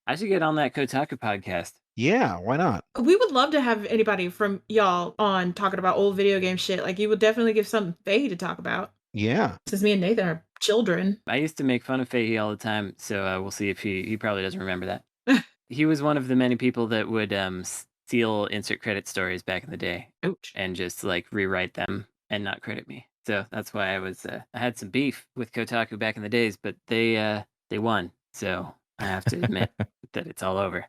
I should get on that Kotaku podcast. Yeah, why not? We would love to have anybody from y'all on talking about old video game shit. Like, you would definitely give something Faye to talk about. Yeah. Since me and Nathan are children. I used to make fun of Fahey all the time, so we'll see if he probably doesn't remember that. He was one of the many people that would steal insert credit stories back in the day. Ouch. And just like rewrite them and not credit me. So that's why I had some beef with Kotaku back in the days, but they won. So I have to admit that it's all over.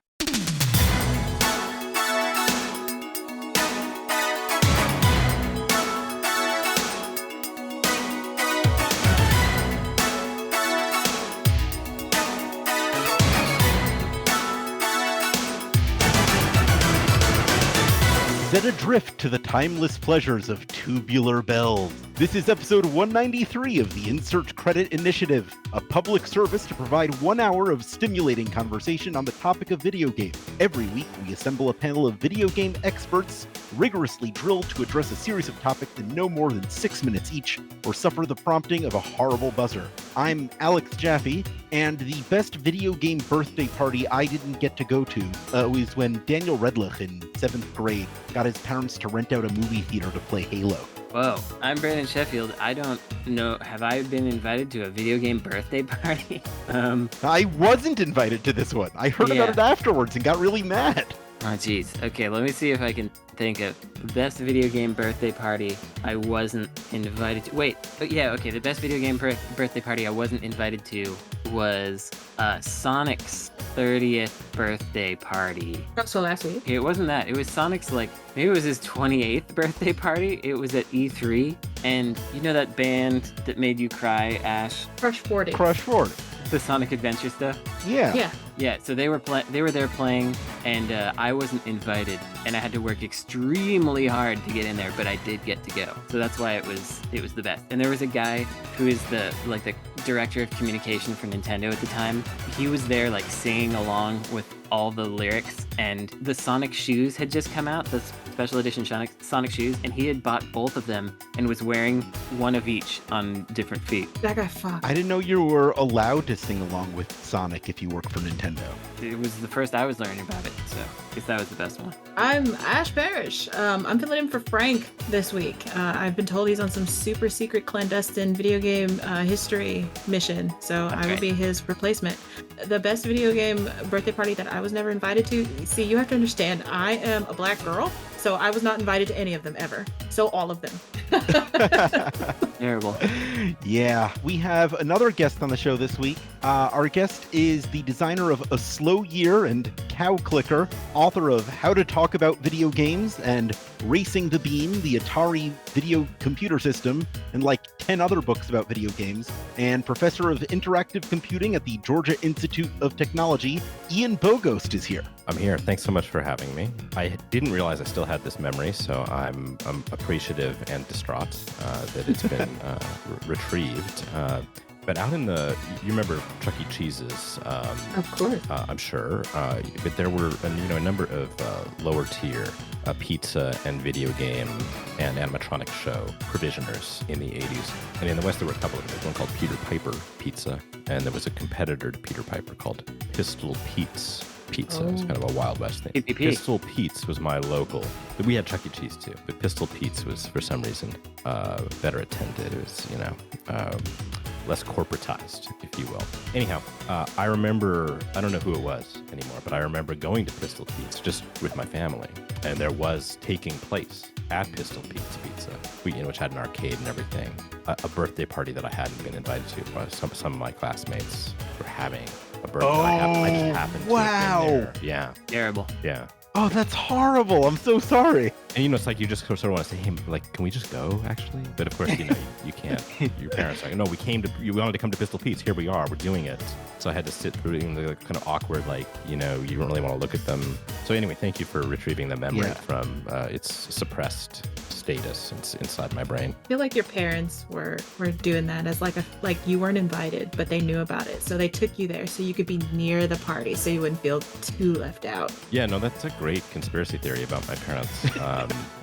Set adrift to the timeless pleasures of tubular bells. This is episode 193 of the Insert Credit Initiative, a public service to provide 1 hour of stimulating conversation on the topic of video games. Every week, we assemble a panel of video game experts, rigorously drilled to address a series of topics in no more than 6 minutes each, or suffer the prompting of a horrible buzzer. I'm Alex Jaffe, and the best video game birthday party I didn't get to go to was when Daniel Redlich in 7th grade got his parents to rent out a movie theater to play Halo. Whoa, I'm Brandon Sheffield. I don't know, have I been invited to a video game birthday party? I wasn't invited to this one. I heard about it afterwards and got really mad. Oh, jeez. Okay, let me see if I can think of the best video game birthday party I wasn't invited to. Wait, okay, the best video game birthday party I wasn't invited to was Sonic's 30th birthday party. So last week? It wasn't that. It was Sonic's, maybe it was his 28th birthday party. It was at E3. And you know that band that made you cry, Ash? Crush 40. Crush 40. The Sonic Adventure stuff? Yeah. Yeah, so they were there playing, and I wasn't invited, and I had to work extremely hard to get in there, but I did get to go. So that's why it was the best. And there was a guy who is the director of communication for Nintendo at the time. He was there singing along with all the lyrics, and the Sonic shoes had just come out, the special edition Sonic shoes, and he had bought both of them and was wearing one of each on different feet. That guy fucked. I didn't know you were allowed to sing along with Sonic if you work for Nintendo. It was the first I was learning about it, so I guess that was the best one. I'm Ash Parrish. I'm filling in for Frank this week. I've been told he's on some super secret clandestine video game history mission, so okay. I will be his replacement. The best video game birthday party that I was never invited to, see, you have to understand, I am a black girl, so I was not invited to any of them ever. So all of them. Terrible. Yeah, we have another guest on the show this week. Our guest is the designer of A Slow Year and Cow Clicker, author of How to Talk About Video Games and Racing the Beam, the Atari video computer system, and 10 other books about video games, and professor of interactive computing at the Georgia Institute of Technology. Ian Bogost is here. I'm here. Thanks so much for having me. I didn't realize I still had this memory, so I'm appreciative and distraught that it's been retrieved. But out in you remember Chuck E. Cheese's? Of course. I'm sure. But there were a number of lower tier pizza and video game and animatronic show provisioners in the 80s. And in the West, there were a couple of them. There was one called Peter Piper Pizza, and there was a competitor to Peter Piper called Pistol Pete's Pizza. It was kind of a Wild West thing. PPP. Pistol Pete's was my local. We had Chuck E. Cheese too, but Pistol Pete's was for some reason better attended. It was less corporatized, if you will. Anyhow, I remember, I don't know who it was anymore, but I remember going to Pistol Pete's just with my family, and there was taking place at Pistol Pete's Pizza, which had an arcade and everything, a birthday party that I hadn't been invited to. Some of my classmates were having a birthday. I just happened to have been there. Yeah. Terrible. Yeah. Oh, that's horrible. I'm so sorry. And it's like you just sort of want to say, hey, can we just go, actually? But of course, you can't. Your parents are like, no, you wanted to come to Pistol Pete's. Here we are. We're doing it. So I had to sit through the kind of awkward, you don't really want to look at them. So anyway, thank you for retrieving the memory from its suppressed status inside my brain. I feel like your parents were doing that as like you weren't invited, but they knew about it. So they took you there so you could be near the party so you wouldn't feel too left out. Yeah, no, that's a great conspiracy theory about my parents.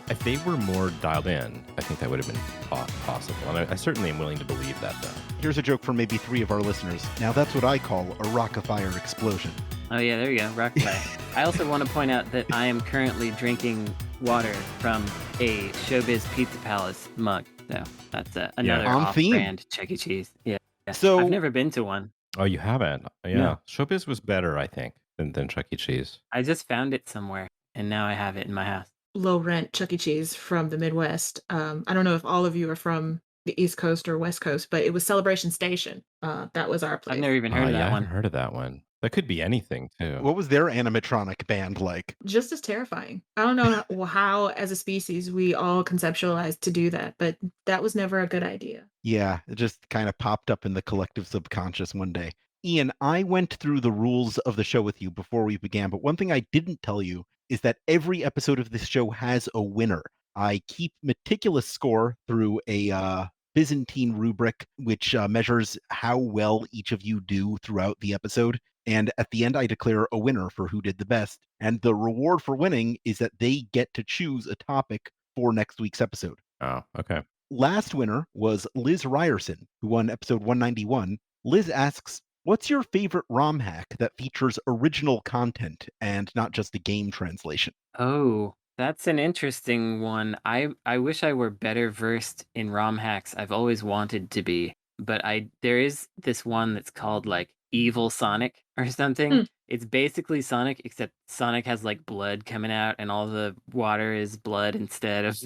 If they were more dialed in, I think that would have been possible. And I certainly am willing to believe that, though. Here's a joke for maybe 3 of our listeners. Now, that's what I call a Rockafire explosion. Oh yeah, there you go, rock pie. I also want to point out that I am currently drinking water from a Showbiz Pizza Palace mug. So that's another On theme. off-brand Chuck E. Cheese. Yeah. So I've never been to one. Oh, you haven't? Yeah. No. Showbiz was better, I think, than Chuck E. Cheese. I just found it somewhere, and now I have it in my house. Low rent Chuck E. Cheese from the Midwest. I don't know if all of you are from the East Coast or West Coast, but it was Celebration Station. That was our place. I've never even heard of Yeah, that I one. haven't heard of that one. That could be anything too. what was their animatronic band like? Just as terrifying. I don't know how, as a species, we all conceptualized to do that, but that was never a good idea. Yeah, it just kind of popped up in the collective subconscious one day. Ian, I went through the rules of the show with you before we began, but one thing I didn't tell you is that every episode of this show has a winner. I keep meticulous score through a Byzantine rubric, which measures how well each of you do throughout the episode. And at the end, I declare a winner for who did the best. And the reward for winning is that they get to choose a topic for next week's episode. Oh, okay. Last winner was Liz Ryerson, who won episode 191. Liz asks, what's your favorite ROM hack that features original content and not just a game translation? Oh, that's an interesting one. I wish I were better versed in ROM hacks. I've always wanted to be, but there is this one that's called like Evil Sonic or something. Hmm. It's basically Sonic, except Sonic has like blood coming out and all the water is blood instead of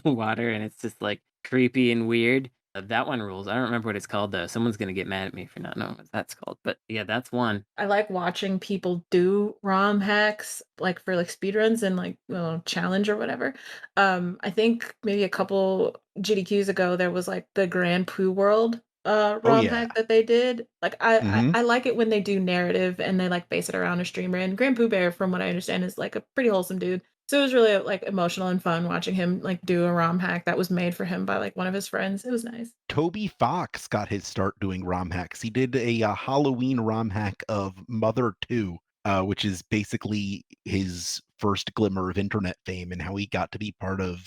water, and it's just like creepy and weird. That one rules. I don't remember what it's called though. Someone's gonna get mad at me for not knowing what that's called. But yeah, that's one. I like watching people do ROM hacks, like for like speedruns and like challenge or whatever. I think maybe a couple GDQs ago there was like the Grand Poo World ROM yeah. hack that they did. Like Mhm. I like it when they do narrative and they like base it around a streamer. And Grand Pooh Bear, from what I understand, is like a pretty wholesome dude. So it was really like emotional and fun watching him like do a ROM hack that was made for him by like one of his friends. It was nice. Toby Fox got his start doing ROM hacks. He did a Halloween ROM hack of Mother 2, which is basically his first glimmer of internet fame and how he got to be part of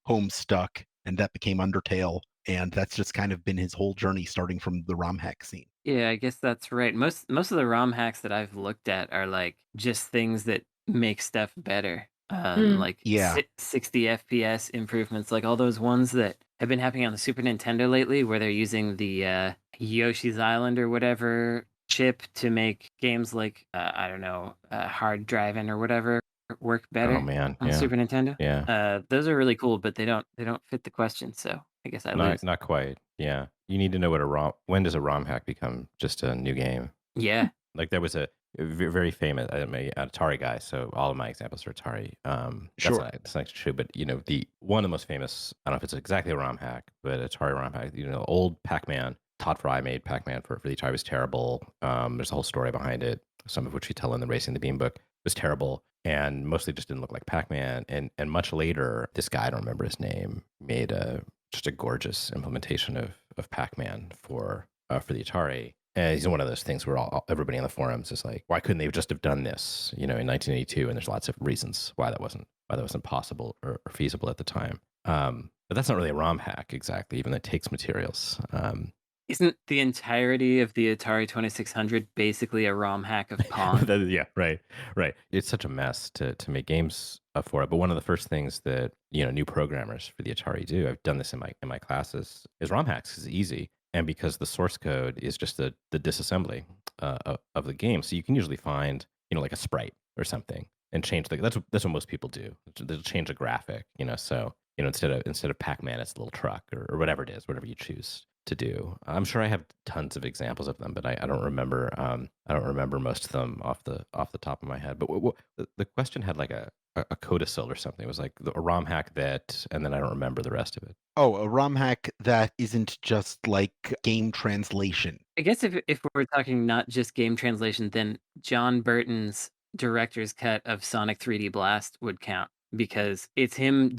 Homestuck, and that became Undertale. And that's just kind of been his whole journey, starting from the ROM hack scene. Yeah, I guess that's right. Most of the ROM hacks that I've looked at are like just things that make stuff better. Like Yeah. 60 FPS improvements, like all those ones that have been happening on the Super Nintendo lately, where they're using the Yoshi's Island or whatever chip to make games like I don't know, hard driving or whatever work better Oh man, on yeah, Super Nintendo. yeah. Those are really cool, but they don't fit the question. So I guess I lose. Not quite. Yeah, you need to know what a ROM. When does a ROM hack become just a new game? Yeah. Like there was a very famous I'm an Atari guy, so all of my examples are Atari. Sure. That's not true, but the one of the most famous. I don't know if it's exactly a ROM hack, but Atari ROM hack. Old Pac-Man. Todd Fry made Pac-Man for the Atari. It was terrible. There's a whole story behind it, some of which we tell in the Racing the Beam book. It was terrible and mostly just didn't look like Pac-Man. And much later, this guy, I don't remember his name, made just a gorgeous implementation of Pac-Man for the Atari. And he's one of those things where everybody in the forums is like, why couldn't they just have done this, in 1982? And there's lots of reasons why that wasn't possible or feasible at the time. But that's not really a ROM hack exactly, even though it takes materials. Isn't the entirety of the Atari 2600 basically a ROM hack of Pong? Yeah, right. It's such a mess to make games for it. But one of the first things that new programmers for the Atari do, I've done this in my classes, is ROM hacks is easy, and because the source code is just the disassembly of the game, so you can usually find like a sprite or something and change that's what most people do. They'll change a graphic, so instead of Pac-Man, it's a little truck or whatever it is, whatever you choose to do. I'm sure I have tons of examples of them, but I don't remember. I don't remember most of them off the top of my head. But the question had like a codicil or something. It was like a ROM hack that, and then I don't remember the rest of it. Oh, a ROM hack that isn't just like game translation. I guess if we're talking not just game translation, then John Burton's director's cut of Sonic 3D Blast would count, because it's him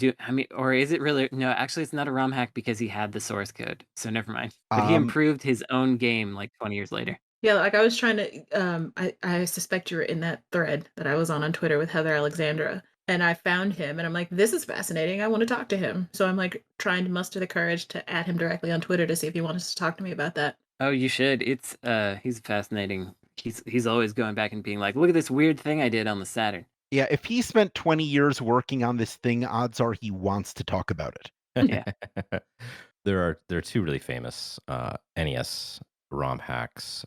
or is it really? No, actually it's not a ROM hack because he had the source code. So never mind. But he improved his own game like 20 years later. Yeah, like I was trying to I suspect you were in that thread that I was on Twitter with Heather Alexandra, and I found him and I'm like, this is fascinating. I want to talk to him. So I'm like trying to muster the courage to add him directly on Twitter to see if he wants to talk to me about that. Oh, you should. It's he's a fascinating He's always going back and being like, look at this weird thing I did on the Saturn. Yeah, if he spent 20 years working on this thing, odds are he wants to talk about it. Yeah. There are two really famous NES ROM hacks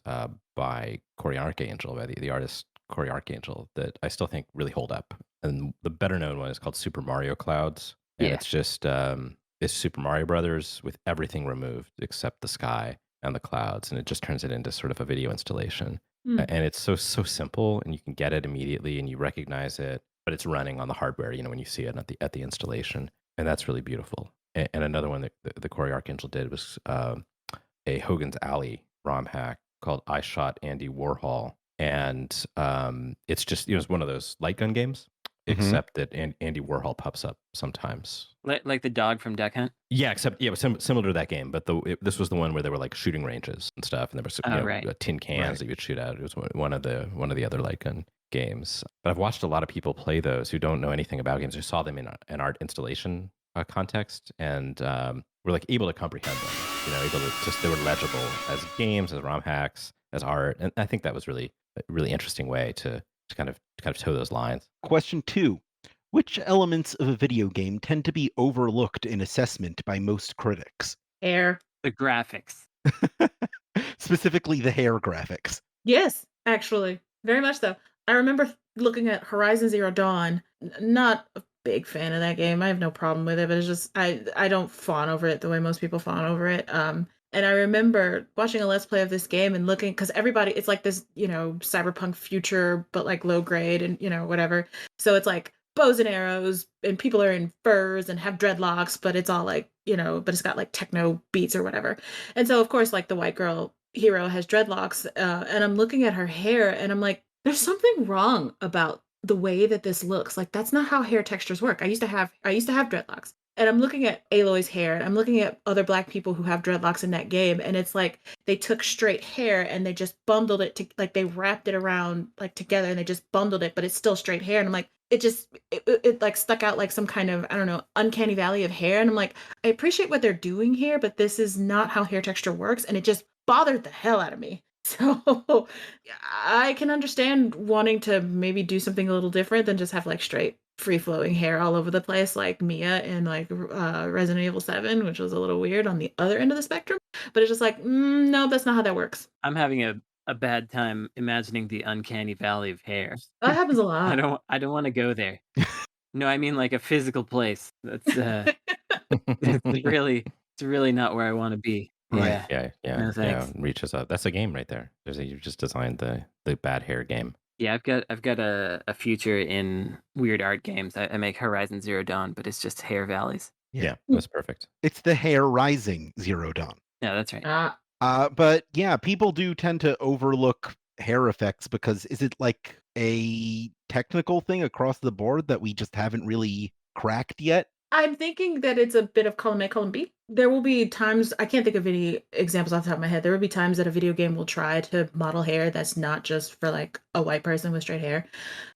by Cory Archangel, by the artist Cory Archangel, that I still think really hold up. And the better known one is called Super Mario Clouds, and Yeah. it's just it's Super Mario Brothers with everything removed except the sky and the clouds, and it just turns it into sort of a video installation. And it's so simple, and you can get it immediately, and you recognize it, but it's running on the hardware. When you see it at the installation, and that's really beautiful. And another one that the Cory Archangel did was a Hogan's Alley ROM hack called "I Shot Andy Warhol," and it's just it's one of those light gun games, except that Andy Warhol pops up sometimes. Like the dog from Duck Hunt? Yeah, except it was similar to that game, but this was the one where there were like shooting ranges and stuff, and there were tin cans that you would shoot out. It was one of the other light gun games. But I've watched a lot of people play those who don't know anything about games, who saw them in an art installation context, and were like able to comprehend them. Able to just, they were legible as games, as ROM hacks, as art, and I think that was really a really interesting way to kind of toe those lines. Question 2. Which elements of a video game tend to be overlooked in assessment by most critics? Hair. The graphics. Specifically the hair graphics. Yes, actually. Very much so. I remember looking at Horizon Zero Dawn. Not a big fan of that game. I have no problem with it, but it's just I don't fawn over it the way most people fawn over it. And I remember watching a Let's Play of this game and looking, because everybody, it's like this, cyberpunk future, but like low grade and, whatever. So it's like bows and arrows, and people are in furs and have dreadlocks, but it's all like, but it's got like techno beats or whatever. And so, of course, like the white girl hero has dreadlocks, and I'm looking at her hair and I'm like, there's something wrong about the way that this looks. Like, that's not how hair textures work. I used to have dreadlocks. And I'm looking at Aloy's hair, and I'm looking at other Black people who have dreadlocks in that game, and it's like they took straight hair and they just bundled it to, like, they wrapped it around like together and they just bundled it, but it's still straight hair. And I'm like, it like stuck out like some kind of, I don't know, uncanny valley of hair. And I'm like, I appreciate what they're doing here, but this is not how hair texture works, and it just bothered the hell out of me. So I can understand wanting to maybe do something a little different than just have like straight free flowing hair all over the place, like Mia in like Resident Evil 7, which was a little weird on the other end of the spectrum. But it's just like, no, that's not how that works. I'm having a bad time imagining the uncanny valley of hair. That happens a lot. I don't want to go there. No, I mean like a physical place. That's it's really not where I want to be. Right. Yeah. Yeah. No, thanks. Reaches up. That's a game right there. You've just designed the bad hair game. Yeah, I've got a future in weird art games. I make Horizon Zero Dawn, but it's just hair valleys. Yeah, that's perfect. It's the hair rising Zero Dawn. Yeah, that's right. But yeah, people do tend to overlook hair effects because is it like a technical thing across the board that we just haven't really cracked yet? I'm thinking that it's a bit of column A, column B. There will be times, I can't think of any examples off the top of my head. There will be times that a video game will try to model hair that's not just for like a white person with straight hair,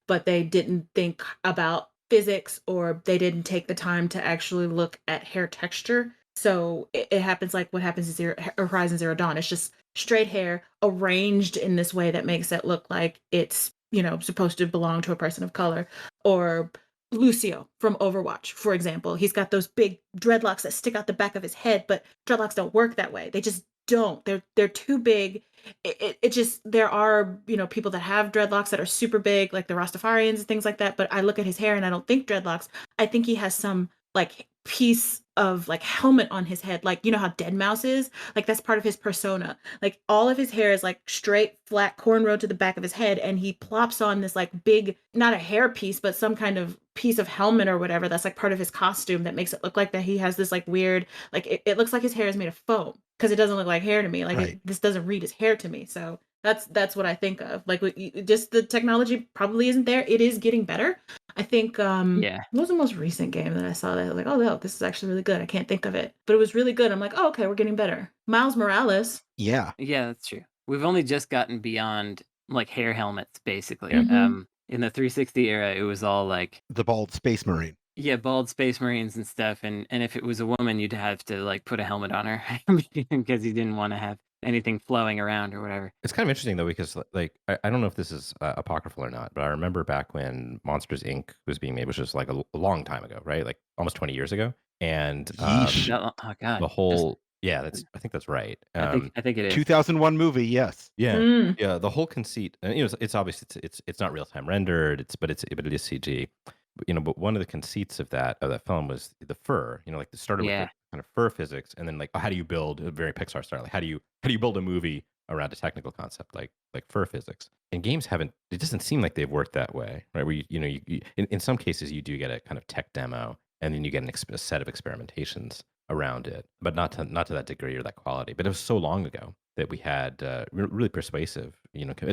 but they didn't think about physics, or they didn't take the time to actually look at hair texture. So it happens like what happens in Horizon Zero Dawn. It's just straight hair arranged in this way that makes it look like it's, supposed to belong to a person of color. Or Lucio from Overwatch, for example. He's got those big dreadlocks that stick out the back of his head, but dreadlocks don't work that way. They just don't. They're too big. It just, there are, people that have dreadlocks that are super big, like the Rastafarians and things like that. But I look at his hair and I don't think dreadlocks. I think he has some like piece of like helmet on his head, like how Deadmau5 is, like that's part of his persona. Like all of his hair is like straight flat cornrow to the back of his head, and he plops on this like big, not a hair piece, but some kind of piece of helmet or whatever that's like part of his costume that makes it look like that he has this like weird, like it looks like his hair is made of foam, because it doesn't look like hair to me. Like Right. this doesn't read as hair to me. So that's what I think of. Like just the technology probably isn't there. It is getting better. I think what was the most recent game that I saw that I was like, oh no, this is actually really good. I can't think of it, but it was really good. I'm like, oh, okay, we're getting better. Miles Morales. Yeah. Yeah, that's true. We've only just gotten beyond like hair helmets, basically. Mhm. In the 360 era, it was all like The bald space marine. yeah, bald space marines and stuff. And if it was a woman, you'd have to like put a helmet on her because you didn't want to have anything flowing around or whatever. It's kind of interesting though, because like I don't know if this is apocryphal or not, but I remember back when Monsters Inc. was being made, which was like a long time ago, right? Like almost 20 years ago. And Yeesh. Oh God, the whole, yeah, I think that's right. I think it is. 2001 movie, yes. Yeah, Mm. yeah. The whole conceit, and it's obviously it's not real time rendered. But it is CG. But one of the conceits of that film was the fur. Like it started with Yeah. the kind of fur physics, and then like how do you build a very Pixar style? Like how do you build a movie around a technical concept like fur physics? And games haven't. It doesn't seem like they've worked that way, right? Where in some cases you do get a kind of tech demo, and then you get a set of experimentations around it, but not to that degree or that quality. But it was so long ago that we had really persuasive.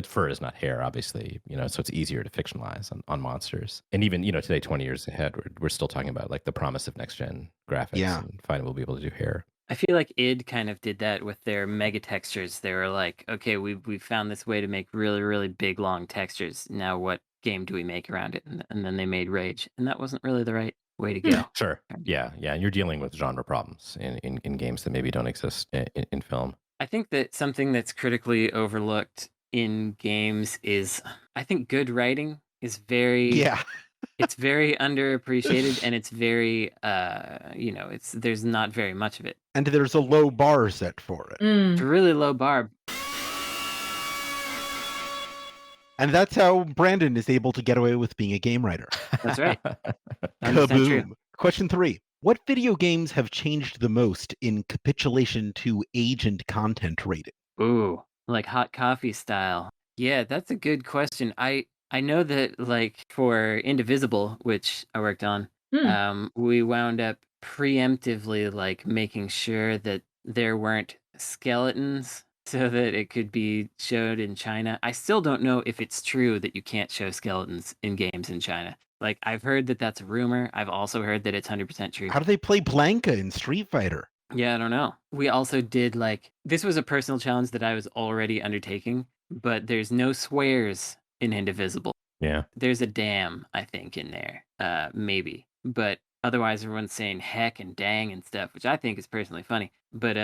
Fur is not hair, obviously. So it's easier to fictionalize on monsters. And even today, 20 years ahead, we're still talking about like the promise of next gen graphics and finally we'll be able to do hair. I feel like id kind of did that with their mega textures. They were like, okay, we found this way to make really, really big, long textures. Now what game do we make around it? And then they made Rage. And that wasn't really the right way to go. Sure. Yeah. And you're dealing with genre problems in games that maybe don't exist in film. I think that something that's critically overlooked in games is, I think good writing is very... Yeah. It's very underappreciated, and it's very, there's not very much of it. And there's a low bar set for it. It's a really low bar. And that's how Brandon is able to get away with being a game writer. That's right. Kaboom. Question 3. What video games have changed the most in capitulation to age and content rating? Ooh, like hot coffee style. Yeah, that's a good question. I know that like for Indivisible, which I worked on, we wound up preemptively like making sure that there weren't skeletons so that it could be showed in China. I still don't know if it's true that you can't show skeletons in games in China. Like I've heard that that's a rumor. I've also heard that it's 100% true. How do they play Blanca in Street Fighter? Yeah, I don't know. We also did this was a personal challenge that I was already undertaking, but there's no swears in Indivisible. Yeah. There's a damn, I think, in there. Maybe. But otherwise everyone's saying heck and dang and stuff, which I think is personally funny. But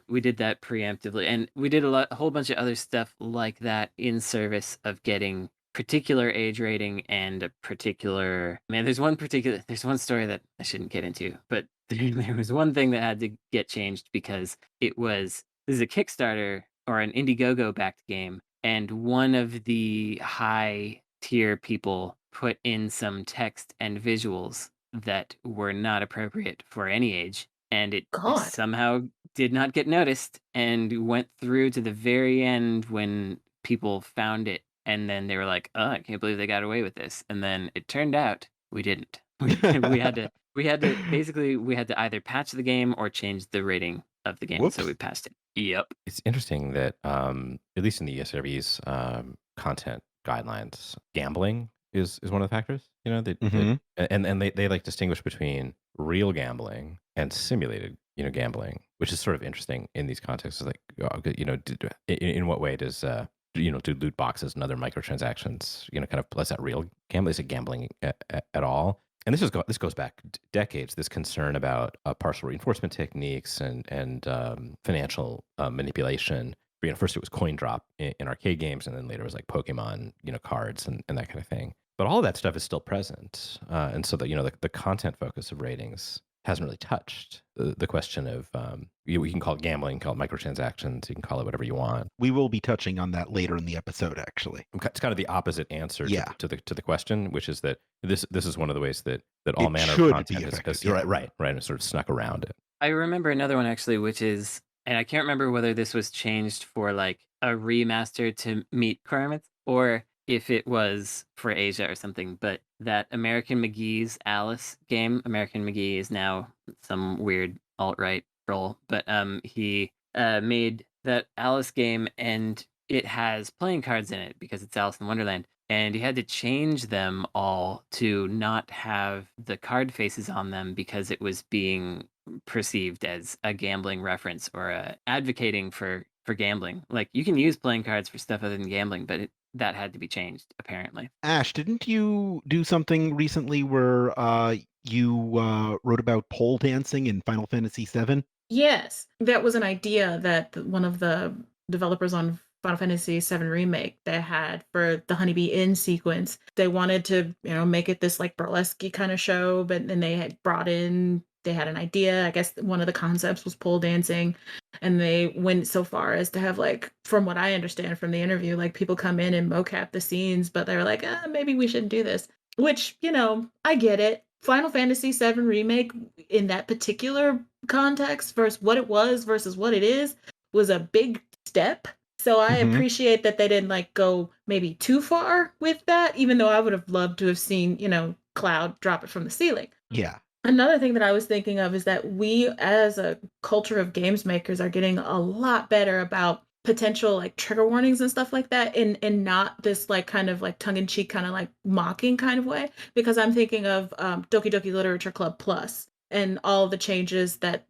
we did that preemptively. And we did a whole bunch of other stuff like that in service of getting particular age rating and a particular... Man, there's one story that I shouldn't get into, but there was one thing that had to get changed because this is a Kickstarter or an Indiegogo backed game, and one of the high tier people put in some text and visuals that were not appropriate for any age, and it somehow did not get noticed and went through to the very end when people found it, and then they were like, oh, I can't believe they got away with this. And then it turned out we didn't. We had to either patch the game or change the rating of the game. Whoops. So we passed it. Yep. It's interesting that at least in the ESRB's content guidelines, gambling is one of the factors. They like distinguish between real gambling and simulated gambling, which is sort of interesting in these contexts. Like in what way does do loot boxes and other microtransactions kind of, is that real gambling? Is it gambling at all? And this goes back decades. This concern about partial reinforcement techniques and financial manipulation. First it was coin drop in arcade games, and then later it was like Pokemon, cards and that kind of thing. But all of that stuff is still present, and so that the content focus of ratings hasn't really touched the question of we can call it gambling, call it microtransactions, you can call it whatever you want. We will be touching on that later in the episode, actually. It's kind of the opposite answer to the question, which is that this is one of the ways that all manner of content has right, and sort of snuck around it. I remember another one actually, which is, and I can't remember whether this was changed for like a remaster to meet requirements or if it was for Asia or something, but that American McGee's Alice game, American McGee is now some weird alt-right troll, but he made that Alice game, and it has playing cards in it because it's Alice in Wonderland, and he had to change them all to not have the card faces on them because it was being perceived as a gambling reference or advocating for gambling. Like, you can use playing cards for stuff other than gambling, but that had to be changed, apparently. Ash, didn't you do something recently where you wrote about pole dancing in Final Fantasy VII? Yes, that was an idea that one of the developers on Final Fantasy VII Remake they had for the Honeybee Inn sequence. They wanted to, make it this like burlesque kind of show, but then they had an idea. I guess one of the concepts was pole dancing, and they went so far as to have, like, from what I understand from the interview, like, people come in and mocap the scenes, but they were like, maybe we shouldn't do this. Which, I get it. Final Fantasy VII Remake in that particular context versus what it was versus what it is was a big step. So I appreciate that they didn't like go maybe too far with that, even though I would have loved to have seen, Cloud drop it from the ceiling. Yeah. Another thing that I was thinking of is that we as a culture of games makers are getting a lot better about potential like trigger warnings and stuff like that in not this like kind of like tongue-in-cheek kind of like mocking kind of way, because I'm thinking of Doki Doki Literature Club Plus and all the changes that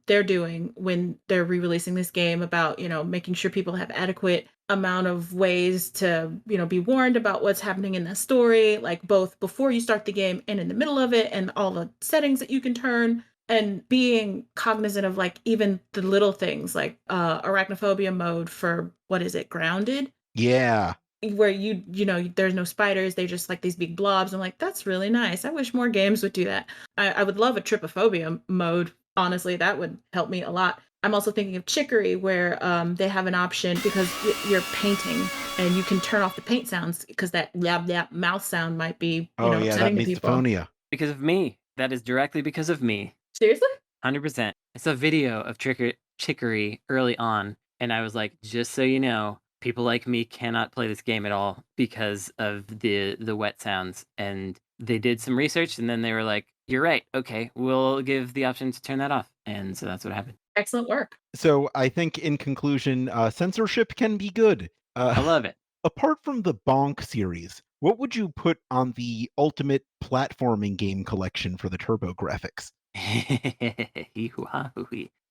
they're doing when they're re-releasing this game about making sure people have adequate amount of ways to be warned about what's happening in the story, like both before you start the game and in the middle of it, and all the settings that you can turn, and being cognizant of like even the little things like arachnophobia mode for what is it, Grounded, Yeah. where there's no spiders, they just like these big blobs. I'm like, that's really nice. I wish more games would do that. I would love a trypophobia mode. Honestly, that would help me a lot. I'm also thinking of Chicory, where they have an option because you're painting and you can turn off the paint sounds because that blab blab mouth sound might be upsetting to people. Misophonia. Because of me. That is directly because of me. Seriously? 100%. I saw a video of Chicory early on, and I was like, just so you know, people like me cannot play this game at all because of the wet sounds. And they did some research, and then they were like, you're right. Okay, we'll give the option to turn that off. And so that's what happened. Excellent work. So I think in conclusion, censorship can be good. I love it. Apart from the Bonk series, what would you put on the ultimate platforming game collection for the Turbografx? All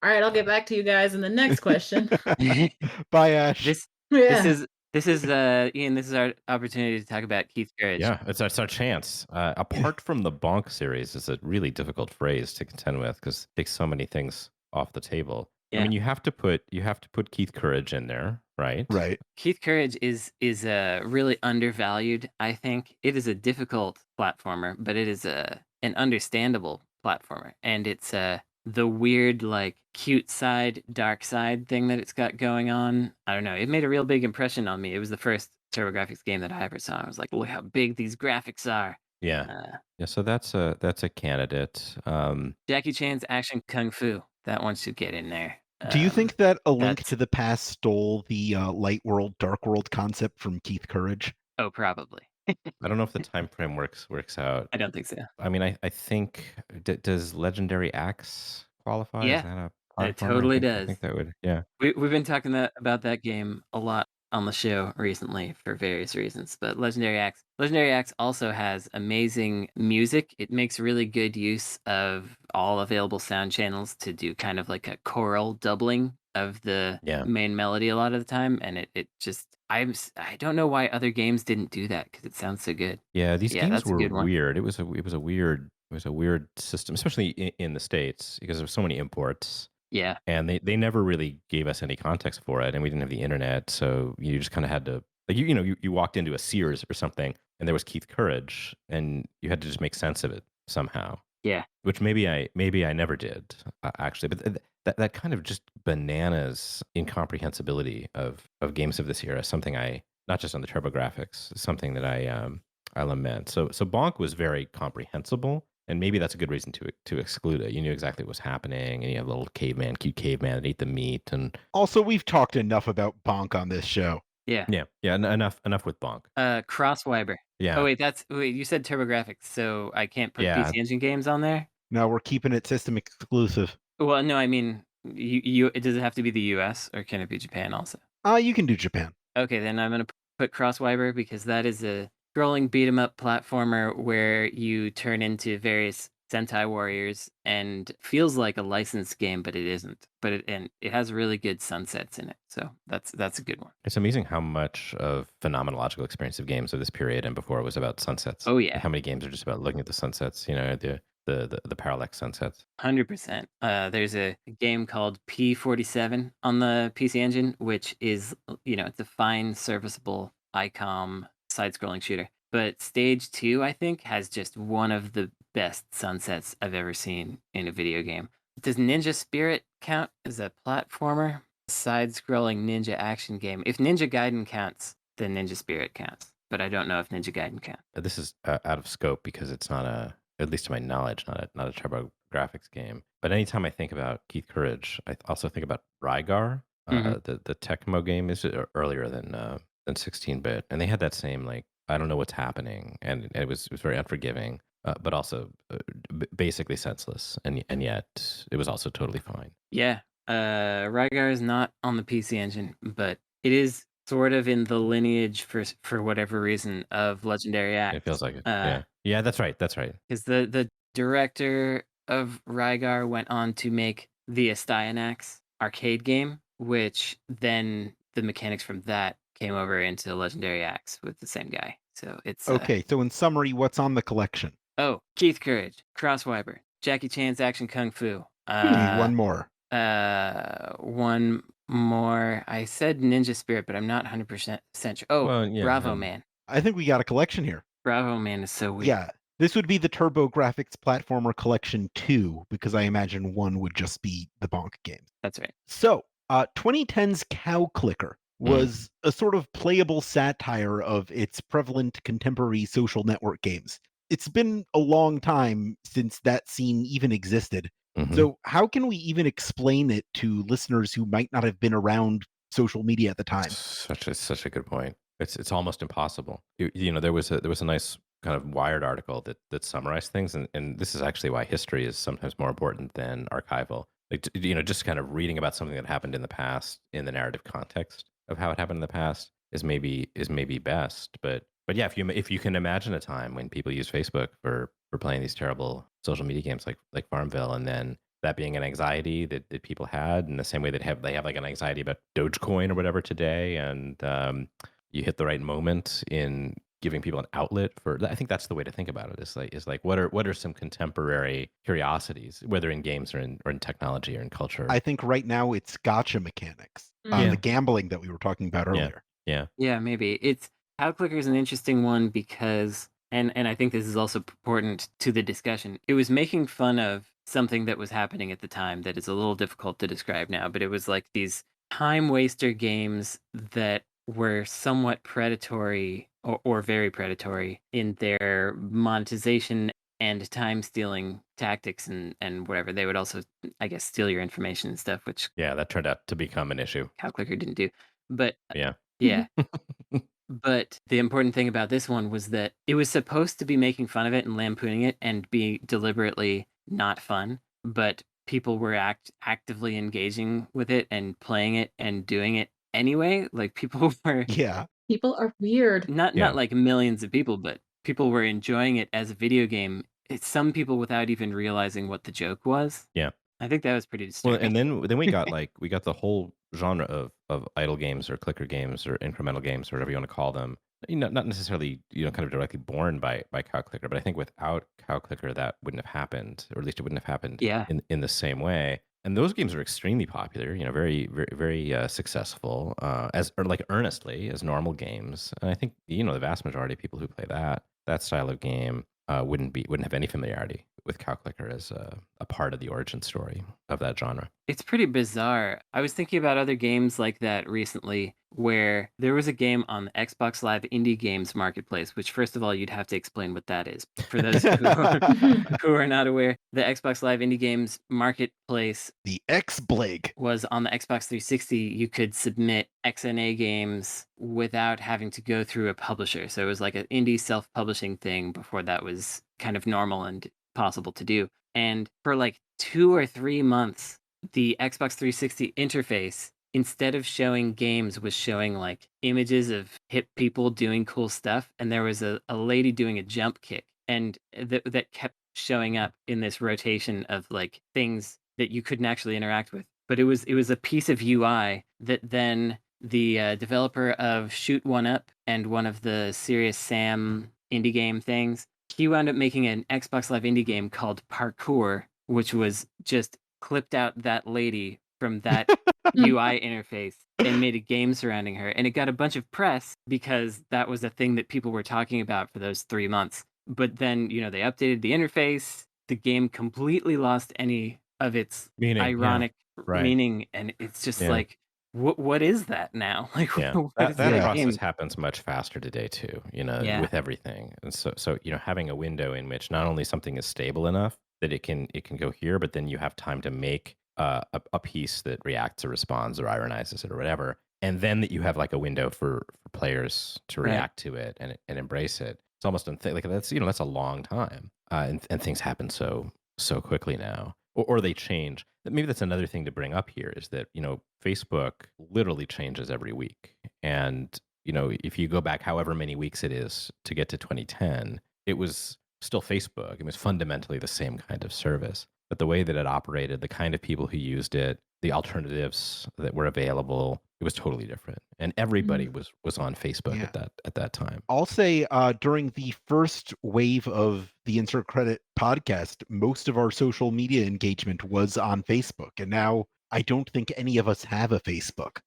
right, I'll get back to you guys in the next question. Bye, Ash. This is Ian, this is our opportunity to talk about Keith Courage. Yeah, it's our chance. Apart from the Bonk series, is a really difficult phrase to contend with because it takes so many things off the table. Yeah. I mean, you have to put Keith Courage in there, right? Right. Keith Courage is really undervalued. I think it is a difficult platformer, but it is an understandable platformer, and it's the weird like cute side, dark side thing that it's got going on. I don't know. It made a real big impression on me. It was the first Turbografx game that I ever saw. I was like, look how big these graphics are. Yeah. So that's a candidate. Jackie Chan's Action Kung Fu. That one should get in there. Do you think that A Link to the Past stole the light world, dark world concept from Keith Courage? Oh, probably. I don't know if the time frame works out. I don't think so. I mean, I think does Legendary Axe qualify? Yeah, Is that it totally does. I think that would. Yeah, we've been talking about that game a lot on the show recently for various reasons. But Legendary Axe also has amazing music. It makes really good use of all available sound channels to do kind of like a choral doubling of the main melody a lot of the time, and it just I don't know why other games didn't do that because it sounds so good. Yeah, these games were weird. It was a weird system, especially in the States because there were so many imports. Yeah, and they never really gave us any context for it, and we didn't have the internet, so you just kind of had to like you walked into a Sears or something, and there was Keith Courage, and you had to just make sense of it somehow. Yeah, which maybe I never did actually, but that kind of just bananas incomprehensibility of games of this era, something I not just on the Turbografx, something that I lament. So Bonk was very comprehensible. And maybe that's a good reason to exclude it. You knew exactly what was happening, and you have a little cute caveman that ate the meat. And also, we've talked enough about Bonk on this show. Yeah. Enough with Bonk. Crosswiber. Yeah. Oh wait, you said Turbografx, so I can't put PC Engine games on there. No, we're keeping it system exclusive. Well, no, I mean, does it have to be the U.S. or can it be Japan also? You can do Japan. Okay, then I'm gonna put Crosswiber because that is a scrolling beat 'em up platformer where you turn into various Sentai warriors and feels like a licensed game, but it isn't. But it has really good sunsets in it, so that's a good one. It's amazing how much of phenomenological experience of games of this period and before was about sunsets. Oh yeah, how many games are just about looking at the sunsets? You know, the parallax sunsets. 100%. There's a game called P47 on the PC Engine, which is, it's a fine, serviceable ICOM side-scrolling shooter. But Stage 2, I think, has just one of the best sunsets I've ever seen in a video game. Does Ninja Spirit count as a platformer? Side-scrolling ninja action game. If Ninja Gaiden counts, then Ninja Spirit counts. But I don't know if Ninja Gaiden counts. This is out of scope because it's not at least to my knowledge, not a Turbografx game. But anytime I think about Keith Courage, I also think about Rygar. The Tecmo game is earlier than 16-bit, and they had that same like I don't know what's happening, and it was very unforgiving, but also basically senseless, and yet it was also totally fine. Yeah, Rygar is not on the PC Engine, but it is sort of in the lineage for whatever reason of Legendary Axe. It feels like it. Yeah, that's right. Because the director of Rygar went on to make the Astyanax arcade game, which then the mechanics from that came over into Legendary Axe with the same guy. So it's okay. So in summary, what's on the collection? Oh, Keith Courage, Crosswiper, Jackie Chan's Action Kung Fu. One more. One more. I said Ninja Spirit, but I'm not 100% sure. Oh, well, yeah, Bravo Man. I think we got a collection here. Bravo Man is so weird. Yeah, this would be the Turbografx Platformer Collection 2, because I imagine 1 would just be the Bonk games. That's right. So, 2010's Cow Clicker was a sort of playable satire of its prevalent contemporary social network games. It's been a long time since that scene even existed. So how can we even explain it to listeners who might not have been around social media at the time? Such a good point. It's almost impossible. There was a nice kind of Wired article that summarized things, and this is actually why history is sometimes more important than archival. Like just kind of reading about something that happened in the past in the narrative context of how it happened in the past is maybe best. But yeah, if you can imagine a time when people use Facebook for playing these terrible social media games like Farmville, and then that being an anxiety that people had in the same way they have like an anxiety about Dogecoin or whatever today, and you hit the right moment in giving people an outlet for. I think that's the way to think about it. Is like what are some contemporary curiosities, whether in games or in technology or in culture. I think right now it's gotcha mechanics, the gambling that we were talking about earlier. Yeah, maybe it's. Cow Clicker is an interesting one because, and I think this is also important to the discussion, it was making fun of something that was happening at the time that is a little difficult to describe now, but it was like these time waster games that were somewhat predatory or very predatory in their monetization and time stealing tactics and whatever. They would also, I guess, steal your information and stuff, which that turned out to become an issue. Cow Clicker didn't do. But yeah. But the important thing about this one was that it was supposed to be making fun of it and lampooning it and be deliberately not fun, but people were actively engaging with it and playing it and doing it anyway. Like people were people are weird. Not like millions of people, but people were enjoying it as a video game. It's some people without even realizing what the joke was. Yeah. I think that was pretty disturbing. Well, and then we got we got the whole genre of idle games or clicker games or incremental games or whatever you want to call them. Not necessarily kind of directly born by Cow Clicker, but I think without Cow Clicker that wouldn't have happened, or at least it wouldn't have happened in the same way. And those games are extremely popular, very, very, very successful, earnestly as normal games. And I think the vast majority of people who play that style of game wouldn't have any familiarity with Cow Clicker as a part of the origin story of that genre. It's pretty bizarre. I was thinking about other games like that recently, where there was a game on the Xbox Live Indie Games Marketplace, which first of all, you'd have to explain what that is. For those who are not aware, the Xbox Live Indie Games Marketplace, the X-Blig, was on the Xbox 360. You could submit XNA games without having to go through a publisher. So it was like an indie self-publishing thing before that was kind of normal and possible to do. And for like 2 or 3 months, the Xbox 360 interface, instead of showing games, was showing like images of hip people doing cool stuff. And there was a lady doing a jump kick, and that kept showing up in this rotation of like things that you couldn't actually interact with. But it was a piece of UI that then the developer of Shoot One Up and one of the Serious Sam indie game things he wound up making an Xbox Live indie game called Parkour, which was just clipped out that lady from that UI interface and made a game surrounding her. And it got a bunch of press because that was a thing that people were talking about for those 3 months. But then, they updated the interface. The game completely lost any of its ironic meaning. And it's just like, what is that now? Like, that process happens much faster today too, with everything. And so having a window in which not only something is stable enough that it can go here, but then you have time to make a piece that reacts or responds or ironizes it or whatever, and then that you have like a window for players to react to it and embrace it. It's almost like that's a long time, and things happen so quickly now, or they change. Maybe that's another thing to bring up here is that Facebook literally changes every week, and if you go back however many weeks it is to get to 2010, it was still Facebook. It was fundamentally the same kind of service, but the way that it operated, the kind of people who used it, the alternatives that were available, it was totally different. And everybody was on Facebook at that time. I'll say during the first wave of the Insert Credit podcast, most of our social media engagement was on Facebook. And now I don't think any of us have a Facebook.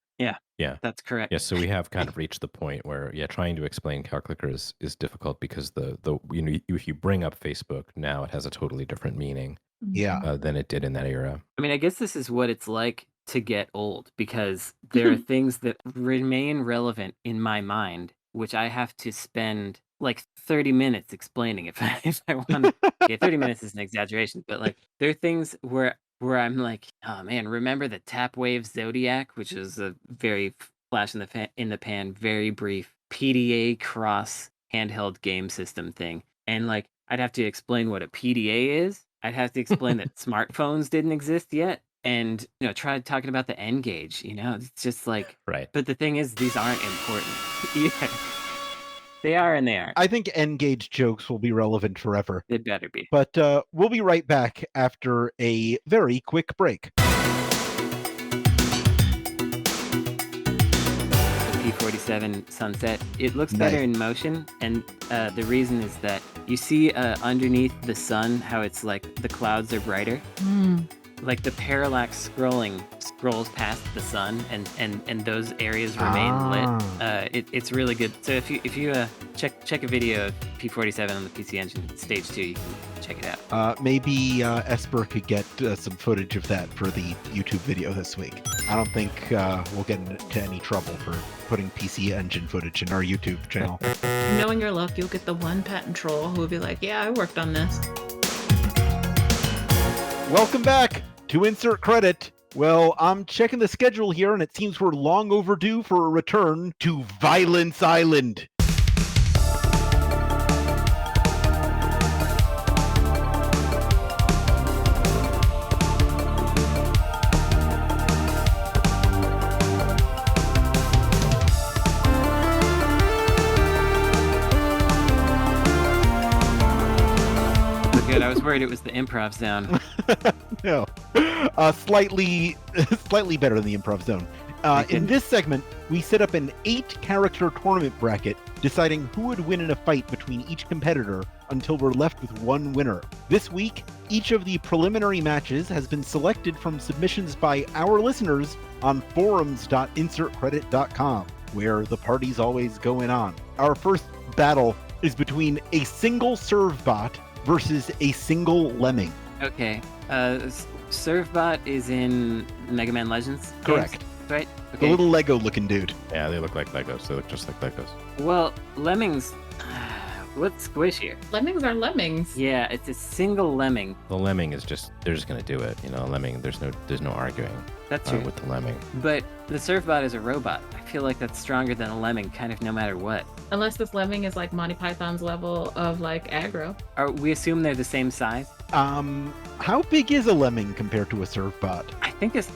Yeah, that's correct. Yeah, so we have kind of reached the point where trying to explain CowClicker is difficult because if you bring up Facebook now, it has a totally different meaning than it did in that era. I mean, I guess this is what it's like to get old, because there are things that remain relevant in my mind, which I have to spend like 30 minutes explaining if I want to. Okay, 30 minutes is an exaggeration, but like there are things where I'm like, oh man, remember the Tapwave Zodiac, which is a very flash in the pan, very brief PDA cross handheld game system thing. And like, I'd have to explain what a PDA is. I'd have to explain that smartphones didn't exist yet. And, try talking about the N-Gage, it's just like, right. But the thing is, these aren't important either. They are and they aren't. I think N-Gage jokes will be relevant forever. It better be. But we'll be right back after a very quick break. P47 Sunset. It looks better in motion, and the reason is that you see underneath the sun how it's like the clouds are brighter. Like the parallax scrolling scrolls past the sun, and those areas remain lit. It's really good. So if you check a video of P47 on the PC Engine Stage 2, you can check it out. Maybe Esper could get some footage of that for the YouTube video this week. I don't think we'll get into any trouble for putting PC Engine footage in our YouTube channel. Knowing your luck, you'll get the one patent troll who will be like, yeah, I worked on this. Welcome back to Insert Credit. Well, I'm checking the schedule here, and it seems we're long overdue for a return to Violence Island. Good. I was worried it was the improv zone. No, slightly better than the improv zone. In this segment, we set up an 8-character tournament bracket, deciding who would win in a fight between each competitor until we're left with one winner. This week, each of the preliminary matches has been selected from submissions by our listeners on forums.insertcredit.com, where the party's always going on. Our first battle is between a single serve bot versus a single lemming. Okay. Servbot is in Mega Man Legends? Correct. Games, right? Okay. The little Lego-looking dude. Yeah, they look like Legos. They look just like Legos. Well, lemmings... What's squishier? Lemmings are lemmings. Yeah, it's a single lemming. The lemming is they're just going to do it. A lemming, there's no arguing. That's true. With the lemming. But the Servbot is a robot. I feel like that's stronger than a lemming, kind of no matter what. Unless this lemming is like Monty Python's level of like aggro. We assume they're the same size? How big is a lemming compared to a Servbot?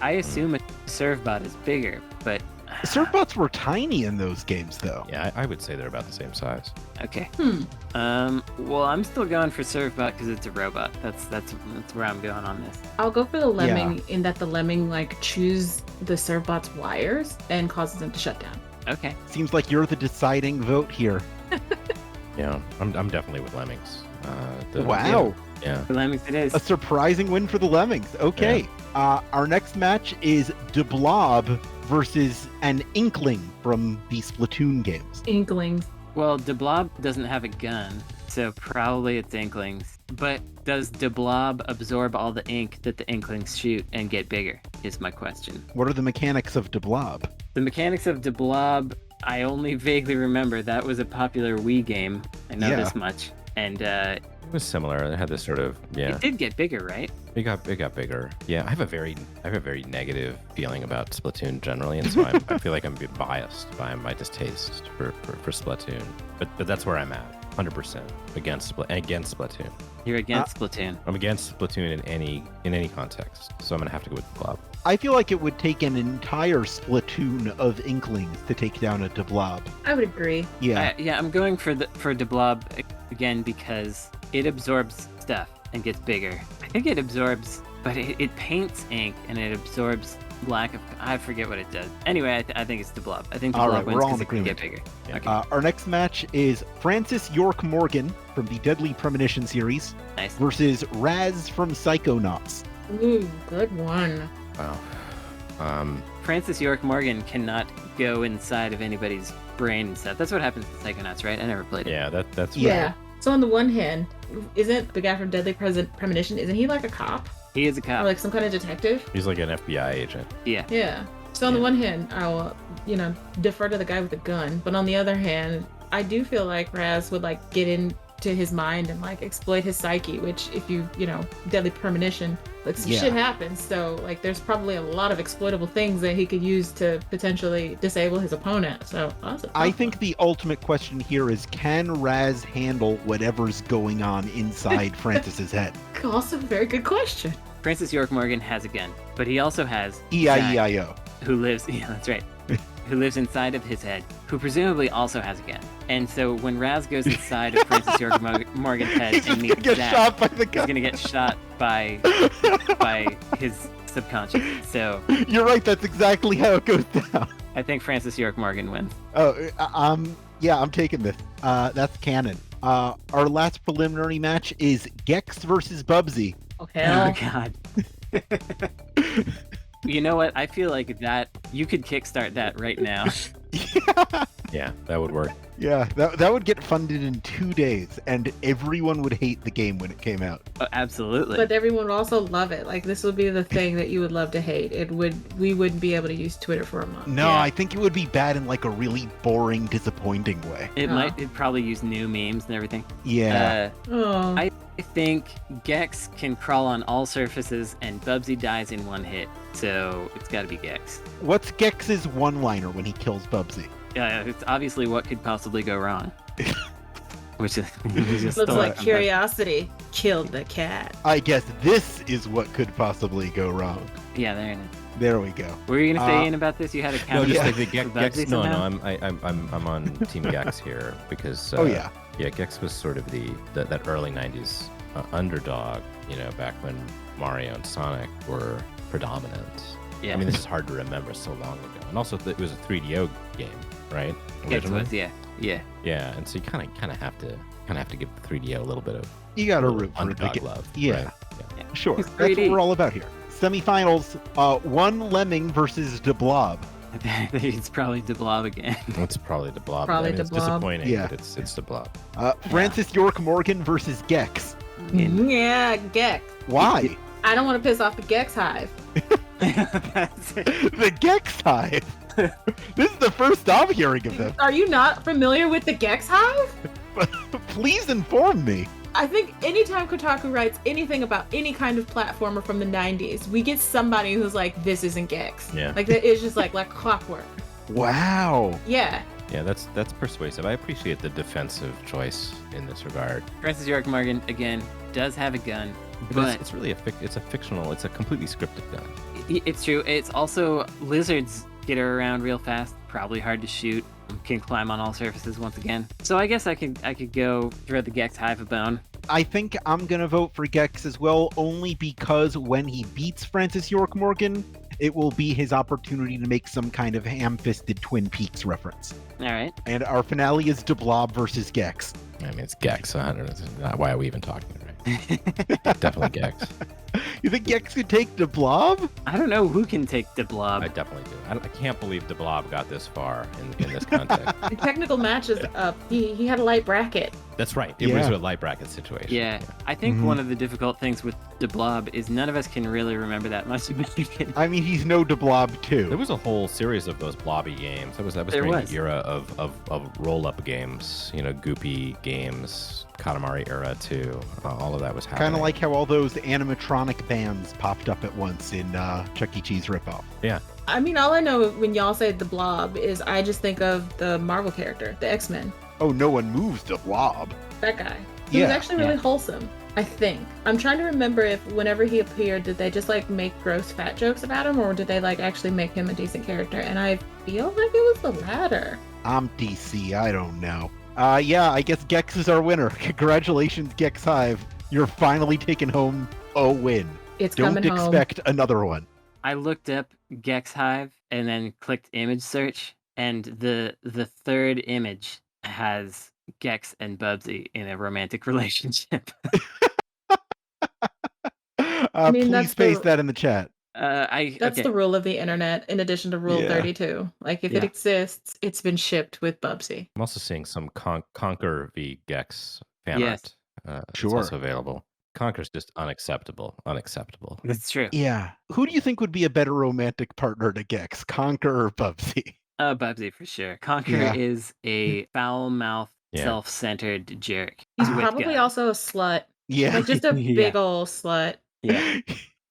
I assume a Servbot is bigger, but... Servbots were tiny in those games, though. Yeah, I would say they're about the same size. Okay. Well, I'm still going for Servbot because it's a robot. That's where I'm going on this. I'll go for the lemming in that the lemming like chews the Servbot's wires and causes them to shut down. Okay. Seems like you're the deciding vote here. Yeah, I'm definitely with lemmings. Wow. Yeah. The Lemmings it is. A surprising win for the Lemmings. Okay. Our next match is DeBlob versus an Inkling from the Splatoon games. Inklings. Well, DeBlob doesn't have a gun, so probably it's Inklings. But does DeBlob absorb all the ink that the Inklings shoot and get bigger, is my question. What are the mechanics of DeBlob? The mechanics of DeBlob, I only vaguely remember. That was a popular Wii game. I know this much. And it was similar. It had this sort of it did get bigger, right? It got bigger. Yeah, I have a very negative feeling about Splatoon generally, and so I feel like I'm a bit biased by my distaste for Splatoon. But that's where I'm at. 100% against Splatoon. You're against Splatoon. I'm against Splatoon in any context, so I'm gonna have to go with the Blob. I feel like it would take an entire Splatoon of Inklings to take down a DeBlob. I would agree. Yeah. I'm going for DeBlob again because it absorbs stuff and gets bigger. I think it absorbs, but it paints ink and it absorbs lack of. I forget what it does. Anyway, I think it's DeBlob. I think DeBlob wins because it can get bigger. Yeah. Okay. Our next match is Francis York Morgan from the Deadly Premonition series Nice. versus Raz from Psychonauts. Ooh, good one. Wow. Francis York Morgan cannot go inside of anybody's brain and stuff. That's what happens in Psychonauts, right? I never played it. Yeah, that's Yeah. So on the one hand, isn't the guy from Deadly Premonition, isn't he like a cop? He is a Or cop. like some kind of detective? He's like an FBI agent. Yeah. Yeah. So on the one hand, I'll, defer to the guy with the gun. But on the other hand, I do feel like Raz would like get into his mind and like exploit his psyche, which if Deadly Premonition, like some shit happens. So like there's probably a lot of exploitable things that he could use to potentially disable his opponent. So I think the ultimate question here is, can Raz handle whatever's going on inside Francis's head? also a very good question. Francis York Morgan has a gun, but he also has E-I-E-I-O. who lives. Yeah, that's right. Who lives inside of his head, who presumably also has a gun. And so when Raz goes inside of Francis York Morgan's head He's and just meets gonna get Zach, shot by the he's gun. gonna get shot by his subconscious. So You're right, that's exactly how it goes down. I think Francis York Morgan wins. I'm taking this. That's canon. Our last preliminary match is Gex versus Bubsy. Oh hell. Oh God. You know what? I feel like that you could kickstart that right now. Yeah, that would work. Yeah, that would get funded in 2 days, and everyone would hate the game when it came out. Oh, absolutely. But everyone would also love it. Like this would be the thing that you would love to hate. We wouldn't be able to use Twitter for a month. No, Yeah. I think it would be bad in like a really boring, disappointing way. It'd probably use new memes and everything. Yeah. Oh. I think Gex can crawl on all surfaces and Bubsy dies in one hit. So it's got to be Gex. What's Gex's one-liner when he kills Bubsy? It's obviously what could possibly go wrong. Which is just Looks like curiosity killed the cat. I guess this is what could possibly go wrong. Yeah, there it is. There we go. What were you gonna say Ian, about this? You had a No, counter. just like the Gex. No, somehow? I'm on Team Gex here because. Yeah, Gex was sort of that early '90s underdog. Back when Mario and Sonic were predominant. Yeah. I mean, this is hard to remember so long ago, and also it was a 3DO game, right? Gex Originally? was, yeah. Yeah, and so you kind of have to give the 3DO a little bit of you gotta root for it. to underdog get- love. Yeah, right? sure. It's That's what 3D. we're all about here. Semifinals, one Lemming versus DeBlob. It's probably DeBlob again. It's probably the Blob. Probably I mean, it's the Blob. disappointing, Yeah. but it's the Blob. Francis York Morgan versus Gex. Yeah, Gex. Why? I don't want to piss off the Gex Hive. That's it. The Gex Hive. This is the first I'm hearing of them. Are you not familiar with the Gex Hive? Please inform me. I think anytime Kotaku writes anything about any kind of platformer from the 90s, we get somebody who's like, this isn't Gex. Yeah. Like, that is just like clockwork. Wow. Yeah. Yeah, that's persuasive. I appreciate the defensive choice in this regard. Francis York Morgan, again, does have a gun, but It's really it's a completely scripted gun. it's true. It's also lizards get her around real fast, probably hard to shoot, can climb on all surfaces once again. So I guess I could go throw the Gex Hive a bone. I think I'm going to vote for Gex as well, only because when he beats Francis York Morgan, it will be his opportunity to make some kind of ham-fisted Twin Peaks reference. All right. And our finale is DeBlob versus Gex. I mean, it's Gex. So I don't know. Why are we even talking, right? Definitely Gex. You think Gex could take the Blob? I don't know who can take the Blob. I definitely do. I can't believe the Blob got this far in this context. The technical match is up. He had a light bracket. That's right. It was a light bracket situation. Yeah, I think one of the difficult things with the Blob is none of us can really remember that much. I mean, he's no de Blob too. There was a whole series of those blobby games. That was during the era of roll-up games, goopy games, Katamari era too. All of that was happening. Kind of like how all those animatronic bands popped up at once in Chuck E. Cheese ripoff. Yeah. I mean, all I know when y'all say the Blob is I just think of the Marvel character, the X-Men. Oh, no one moves the Blob. That guy. He was actually really wholesome, I think. I'm trying to remember if whenever he appeared, did they just make gross fat jokes about him, or did they actually make him a decent character? And I feel like it was the latter. I'm DC, I don't know. Yeah, I guess Gex is our winner. Congratulations, Gex Hive. You're finally taking home a win. It's Don't coming home. expect another one. I looked up Gex Hive and then clicked image search, and the third image has Gex and Bubsy in a romantic relationship. I mean, please paste that in the chat. That's the rule of the internet, in addition to Rule 32. If it exists, it's been shipped with Bubsy. I'm also seeing some Conquer v Gex fan art. Sure. It's also available. Conquer's just unacceptable. That's true. Yeah. Who do you think would be a better romantic partner to Gex, Conquer or Bubsy? Bubsy for sure. Conquer is a foul-mouthed, self-centered jerk. He's probably also a slut. Yeah. Just a big old slut. Yeah.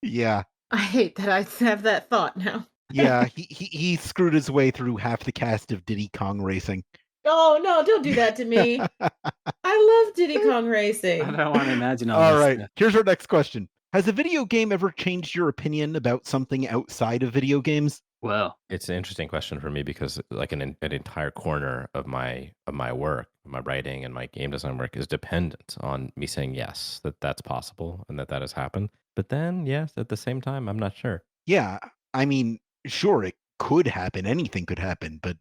Yeah. I hate that I have that thought now. Yeah, he screwed his way through half the cast of Diddy Kong Racing. Oh, no, don't do that to me. I love Diddy Kong Racing. I don't want to imagine all this right, stuff. Here's our next question. Has a video game ever changed your opinion about something outside of video games? Well, it's an interesting question for me because an entire corner of my work, my writing and my game design work is dependent on me saying yes, that's possible and that has happened. But then, yes, at the same time, I'm not sure. Yeah, I mean, sure, it could happen. Anything could happen. But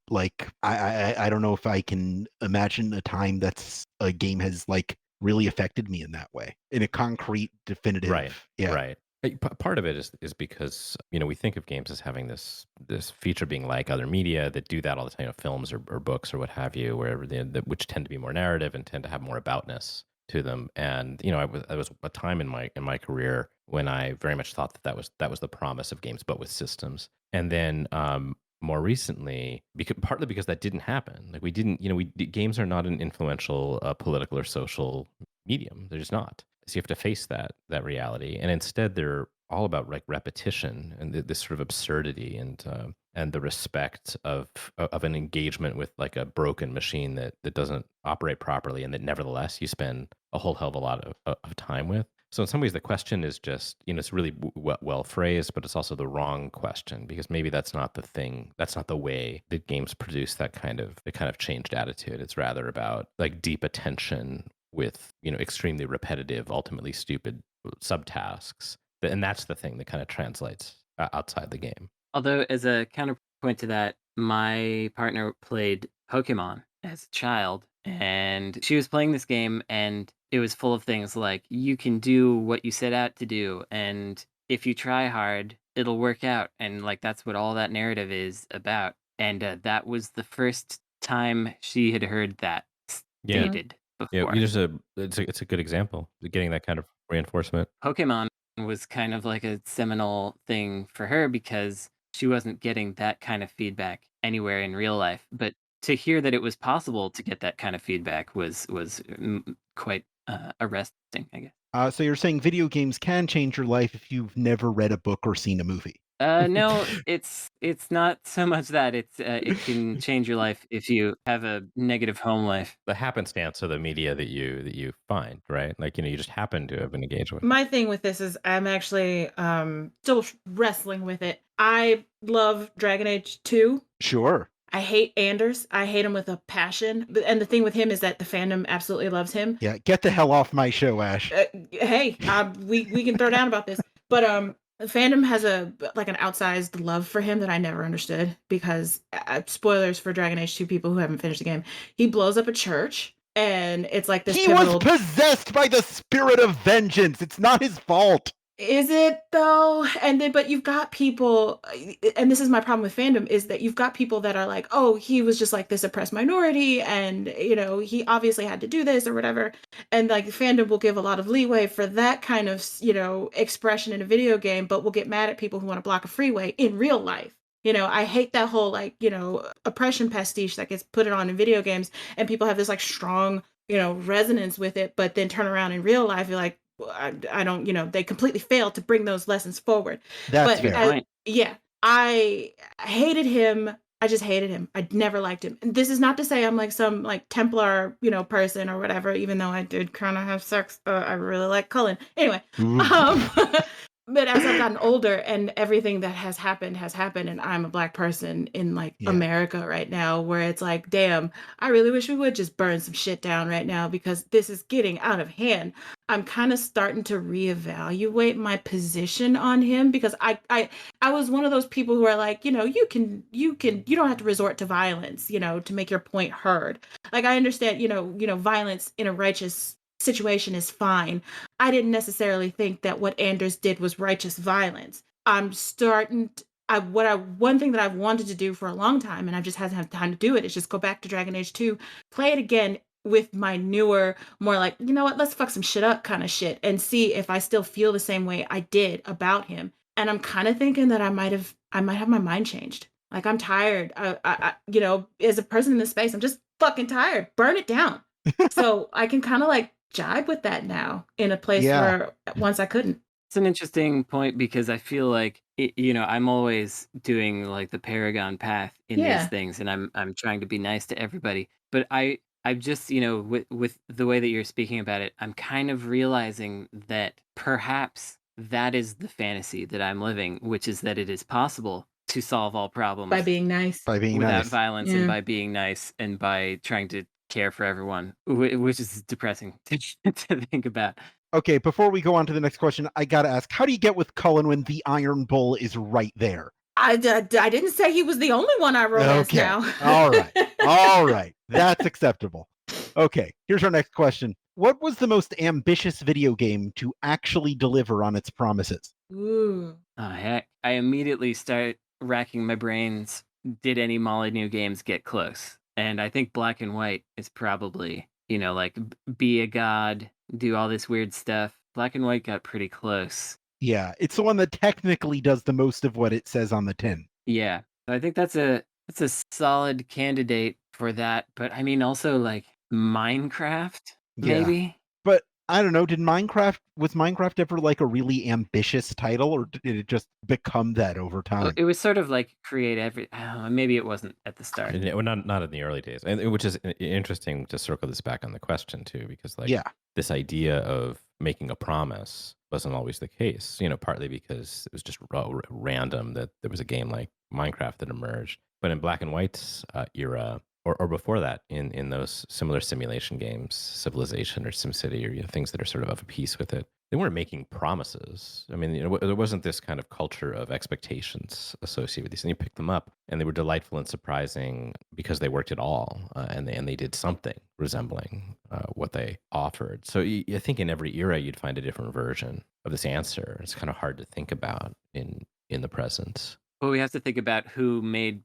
I don't know if I can imagine a time that's a game has really affected me in that way, in a concrete, definitive. Right. Yeah. Right. Part of it is because we think of games as having this feature being like other media that do that all the time, films or books or what have you, wherever which tend to be more narrative and tend to have more aboutness to them. And I was a time in my career when I very much thought that was the promise of games, but with systems. And then more recently, partly because that didn't happen. Games are not an influential political or social medium. They're just not. So you have to face that reality, and instead they're all about repetition and this sort of absurdity and the respect of an engagement with a broken machine that doesn't operate properly and that nevertheless you spend a whole hell of a lot of time with. So in some ways the question is just it's really well phrased, but it's also the wrong question because maybe that's not the thing. That's not the way that games produce the kind of changed attitude. It's rather about deep attention with extremely repetitive, ultimately stupid subtasks, and that's the thing that kind of translates outside the game. Although, as a counterpoint to that, my partner played Pokemon as a child, and she was playing this game, and it was full of things like you can do what you set out to do, and if you try hard, it'll work out, and that's what all that narrative is about. And that was the first time she had heard that stated. Before. Yeah, it's a good example of getting that kind of reinforcement. Pokemon was kind of like a seminal thing for her because she wasn't getting that kind of feedback anywhere in real life. But to hear that it was possible to get that kind of feedback was quite arresting, I guess. So you're saying video games can change your life if you've never read a book or seen a movie? No, it's not so much that it can change your life if you have a negative home life. The happenstance of the media that you find, right? You just happen to have been engaged with. My thing with this is I'm actually still wrestling with it. I love Dragon Age 2. Sure. I hate Anders. I hate him with a passion. And the thing with him is that the fandom absolutely loves him. Yeah, get the hell off my show, Ash. Hey, we can throw down about this. But the fandom has an outsized love for him that I never understood because spoilers for Dragon Age 2 people who haven't finished the game. He blows up a church and it's like this He pivotal. was possessed by the spirit of vengeance. It's not his fault. Is it though? And then, but you've got people, and this is my problem with fandom, is that you've got people that are like, oh, he was just like this oppressed minority, and he obviously had to do this or whatever. And like fandom will give a lot of leeway for that kind of, expression in a video game, but will get mad at people who want to block a freeway in real life. I hate that whole like, oppression pastiche that gets put on in video games, and people have this like strong, resonance with it, but then turn around in real life, you're like, I don't, they completely failed to bring those lessons forward. That's But fair. yeah, I hated him. I just hated him. I never liked him. And this is not to say I'm like some like Templar, person or whatever, even though I did kind of have sex. I really like Cullen. Anyway, but as I've gotten older and everything that has happened, and I'm a Black person in like America right now, where it's like, damn, I really wish we would just burn some shit down right now because this is getting out of hand. I'm kind of starting to reevaluate my position on him, because I was one of those people who are like, you don't have to resort to violence, to make your point heard. Like, I understand, violence in a righteous situation is fine. I didn't necessarily think that what Anders did was righteous violence. I'm starting one thing that I've wanted to do for a long time, and I've just hasn't had time to do it, is just go back to Dragon Age 2, play it again with my newer, more like, let's fuck some shit up kind of shit, and see if I still feel the same way I did about him. And I'm kind of thinking that I might have my mind changed. Like, I'm tired. As a person in this space, I'm just fucking tired. Burn it down. So I can kind of like jibe with that now in a place where once I couldn't. It's an interesting point, because I feel like I'm always doing like the Paragon path in these things, and I'm trying to be nice to everybody. But I've just with the way that you're speaking about it, I'm kind of realizing that perhaps that is the fantasy that I'm living, which is that it is possible to solve all problems by being nice, without violence, and by being nice, and by trying to care for everyone, which is depressing to think about. Okay, before we go on to the next question, I gotta ask, how do you get with Cullen when the Iron Bull is right there? I didn't say he was the only one I romanced now. All right. That's acceptable. Okay, here's our next question. What was the most ambitious video game to actually deliver on its promises? Ooh. Oh, heck. I immediately start racking my brains. Did any Molyneux games get close? And I think Black and White is probably, like be a god, do all this weird stuff. Black and White got pretty close. Yeah, it's the one that technically does the most of what it says on the tin. Yeah, I think that's a solid candidate for that. But I mean, also like Minecraft, maybe. Yeah. But I don't know, was Minecraft ever like a really ambitious title, or did it just become that over time? It was sort of like maybe it wasn't at the start. Not in the early days, and which is interesting to circle this back on the question too, because this idea of making a promise wasn't always the case. Partly because it was just random that there was a game like Minecraft that emerged, but in Black and White's era, or before that, in those similar simulation games, Civilization or SimCity, or things that are sort of a piece with it, they weren't making promises. I mean, there wasn't this kind of culture of expectations associated with these, and you pick them up, and they were delightful and surprising because they worked at all, and they did something resembling what they offered. So I think in every era you'd find a different version of this answer. It's kind of hard to think about in the present. Well, we have to think about who made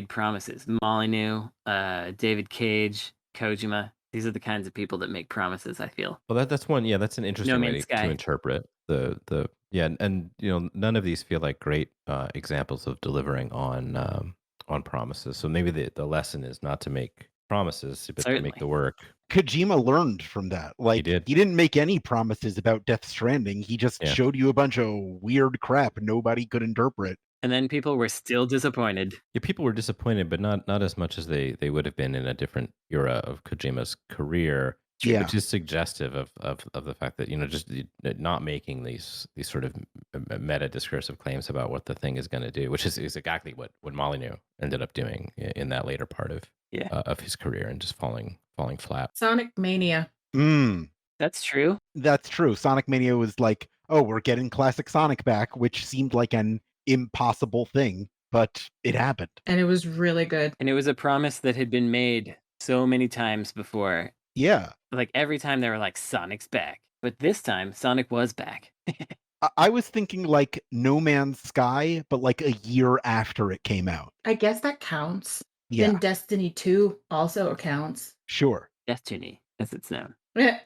promises. Molyneux, David Cage, Kojima. These are the kinds of people that make promises, I feel. Well, that's one. Yeah, that's an interesting way to interpret the. Yeah, and none of these feel like great examples of delivering on promises. So maybe the lesson is not to make promises, but to make the work. Kojima learned from that. Like, he didn't make any promises about Death Stranding. He just showed you a bunch of weird crap nobody could interpret. And then people were still disappointed. Yeah, people were disappointed, but not as much as they would have been in a different era of Kojima's career. Which is suggestive of the fact that just not making these sort of meta discursive claims about what the thing is going to do, which is exactly what Molyneux ended up doing in that later part of his career, and just falling flat. Sonic Mania. That's true. That's true. Sonic Mania was like, oh, we're getting classic Sonic back, which seemed like an impossible thing, but it happened. And it was really good. And it was a promise that had been made so many times before, Yeah. Like every time they were like, Sonic's back. But this time, Sonic was back. I was thinking like No Man's Sky, but like a year after it came out. I guess that counts. Yeah. Then Destiny 2 also counts. Sure. Destiny, as it's known. Eh,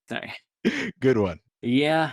Sorry. Good one. Yeah.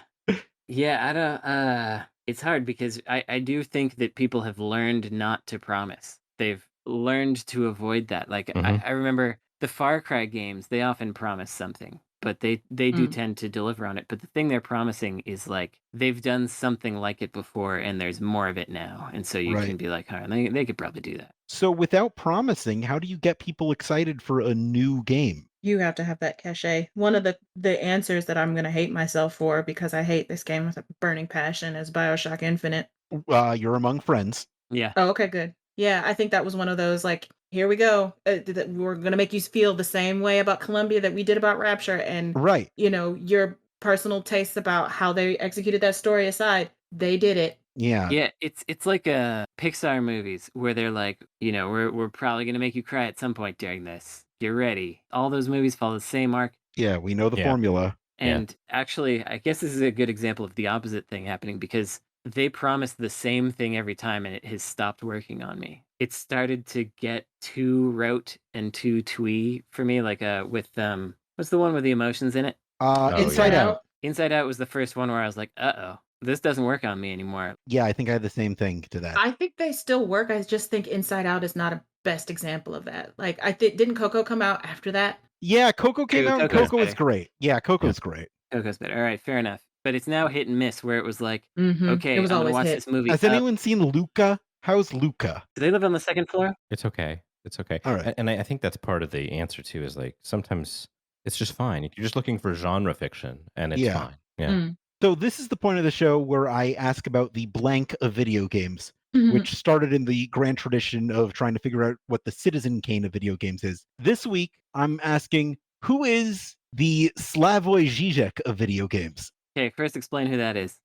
Yeah, I don't it's hard because I do think that people have learned not to promise. They've learned to avoid that. Like Mhm. I remember the Far Cry games, they often promise something, but they do Mm. tend to deliver on it. But the thing they're promising is like they've done something like it before and there's more of it now. And so you Right. can be like, all right, they could probably do that. So without promising, how do you get people excited for a new game? You have to have that cachet. One of the answers that I'm gonna hate myself for because I hate this game with a burning passion is BioShock Infinite. You're among friends. Yeah. Oh, okay, good. Yeah, I think that was one of those like, here we go. We're gonna make you feel the same way about Columbia that we did about Rapture, and Right. your personal tastes about how they executed that story aside, they did it. Yeah. Yeah, it's like Pixar movies where they're like, we're probably gonna make you cry at some point during this. Get ready. All those movies follow the same arc. Yeah, we know the Yeah. formula. And actually, I guess this is a good example of the opposite thing happening because they promise the same thing every time and it has stopped working on me. It started to get too rote and too twee for me, like with what's the one with the emotions in it? Inside yeah. Out. Inside Out was the first one where I was like, uh-oh, this doesn't work on me anymore. Yeah, I think I had the same thing to that. I think they still work. I just think Inside Out is not a best example of that. Like, didn't Coco come out after that? Yeah, Coco came out and Coco's Coco was better. great. Yeah, Coco's great. Coco's better. All right, fair enough. But it's now hit and miss where it was like, It okay, was I'm gonna always watch hit. this movie. Has anyone seen Luca? How's Luca? Do they live on the second floor? It's okay. It's okay. All right. And I think that's part of the answer too. Is like sometimes it's just fine. You're just looking for genre fiction, and it's Yeah. fine. Yeah. Mm. So this is the point of the show where I ask about the blank of video games, which started in the grand tradition of trying to figure out what the Citizen Kane of video games is. This week, I'm asking, who is the Slavoj Zizek of video games? Okay, first explain who that is.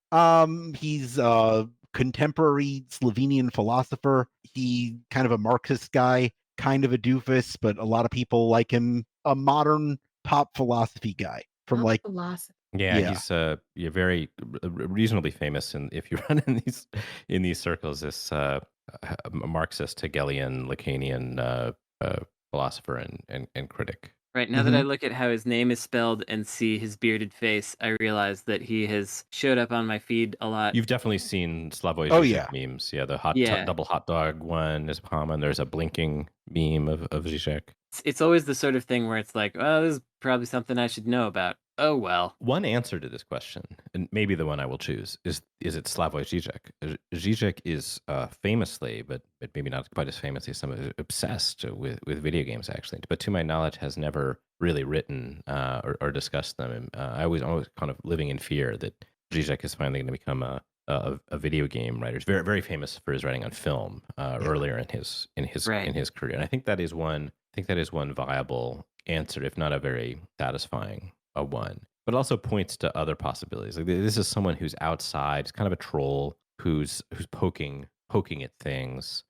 He's a contemporary Slovenian philosopher. He kind of a Marxist guy, kind of a doofus, but a lot of people like him. A modern pop philosophy guy from like philosophy. Yeah, Yeah. he's you're very reasonably famous, and if you run in these circles, this Marxist, Hegelian, Lacanian philosopher and critic. Right, now that I look at how his name is spelled and see his bearded face, I realize that he has showed up on my feed a lot. You've definitely seen Slavoj Oh, Zizek yeah. memes. Yeah, the Yeah. double hot dog one is common. There's a blinking meme of Zizek. It's always the sort of thing where it's like, oh, this is probably something I should know about. Oh, well. One answer to this question, and maybe the one I will choose, is it Slavoj Zizek? Zizek is famously, but maybe not quite as famous as some of obsessed with video games, actually. But to my knowledge, has never really written or discussed them. And I was always kind of living in fear that Zizek is finally going to become a video game writer. He's very, very famous for his writing on film earlier in his career. And I think that is one viable answer, if not a very satisfying one. But it also points to other possibilities. Like this is someone who's outside, he's kind of a troll who's poking at things.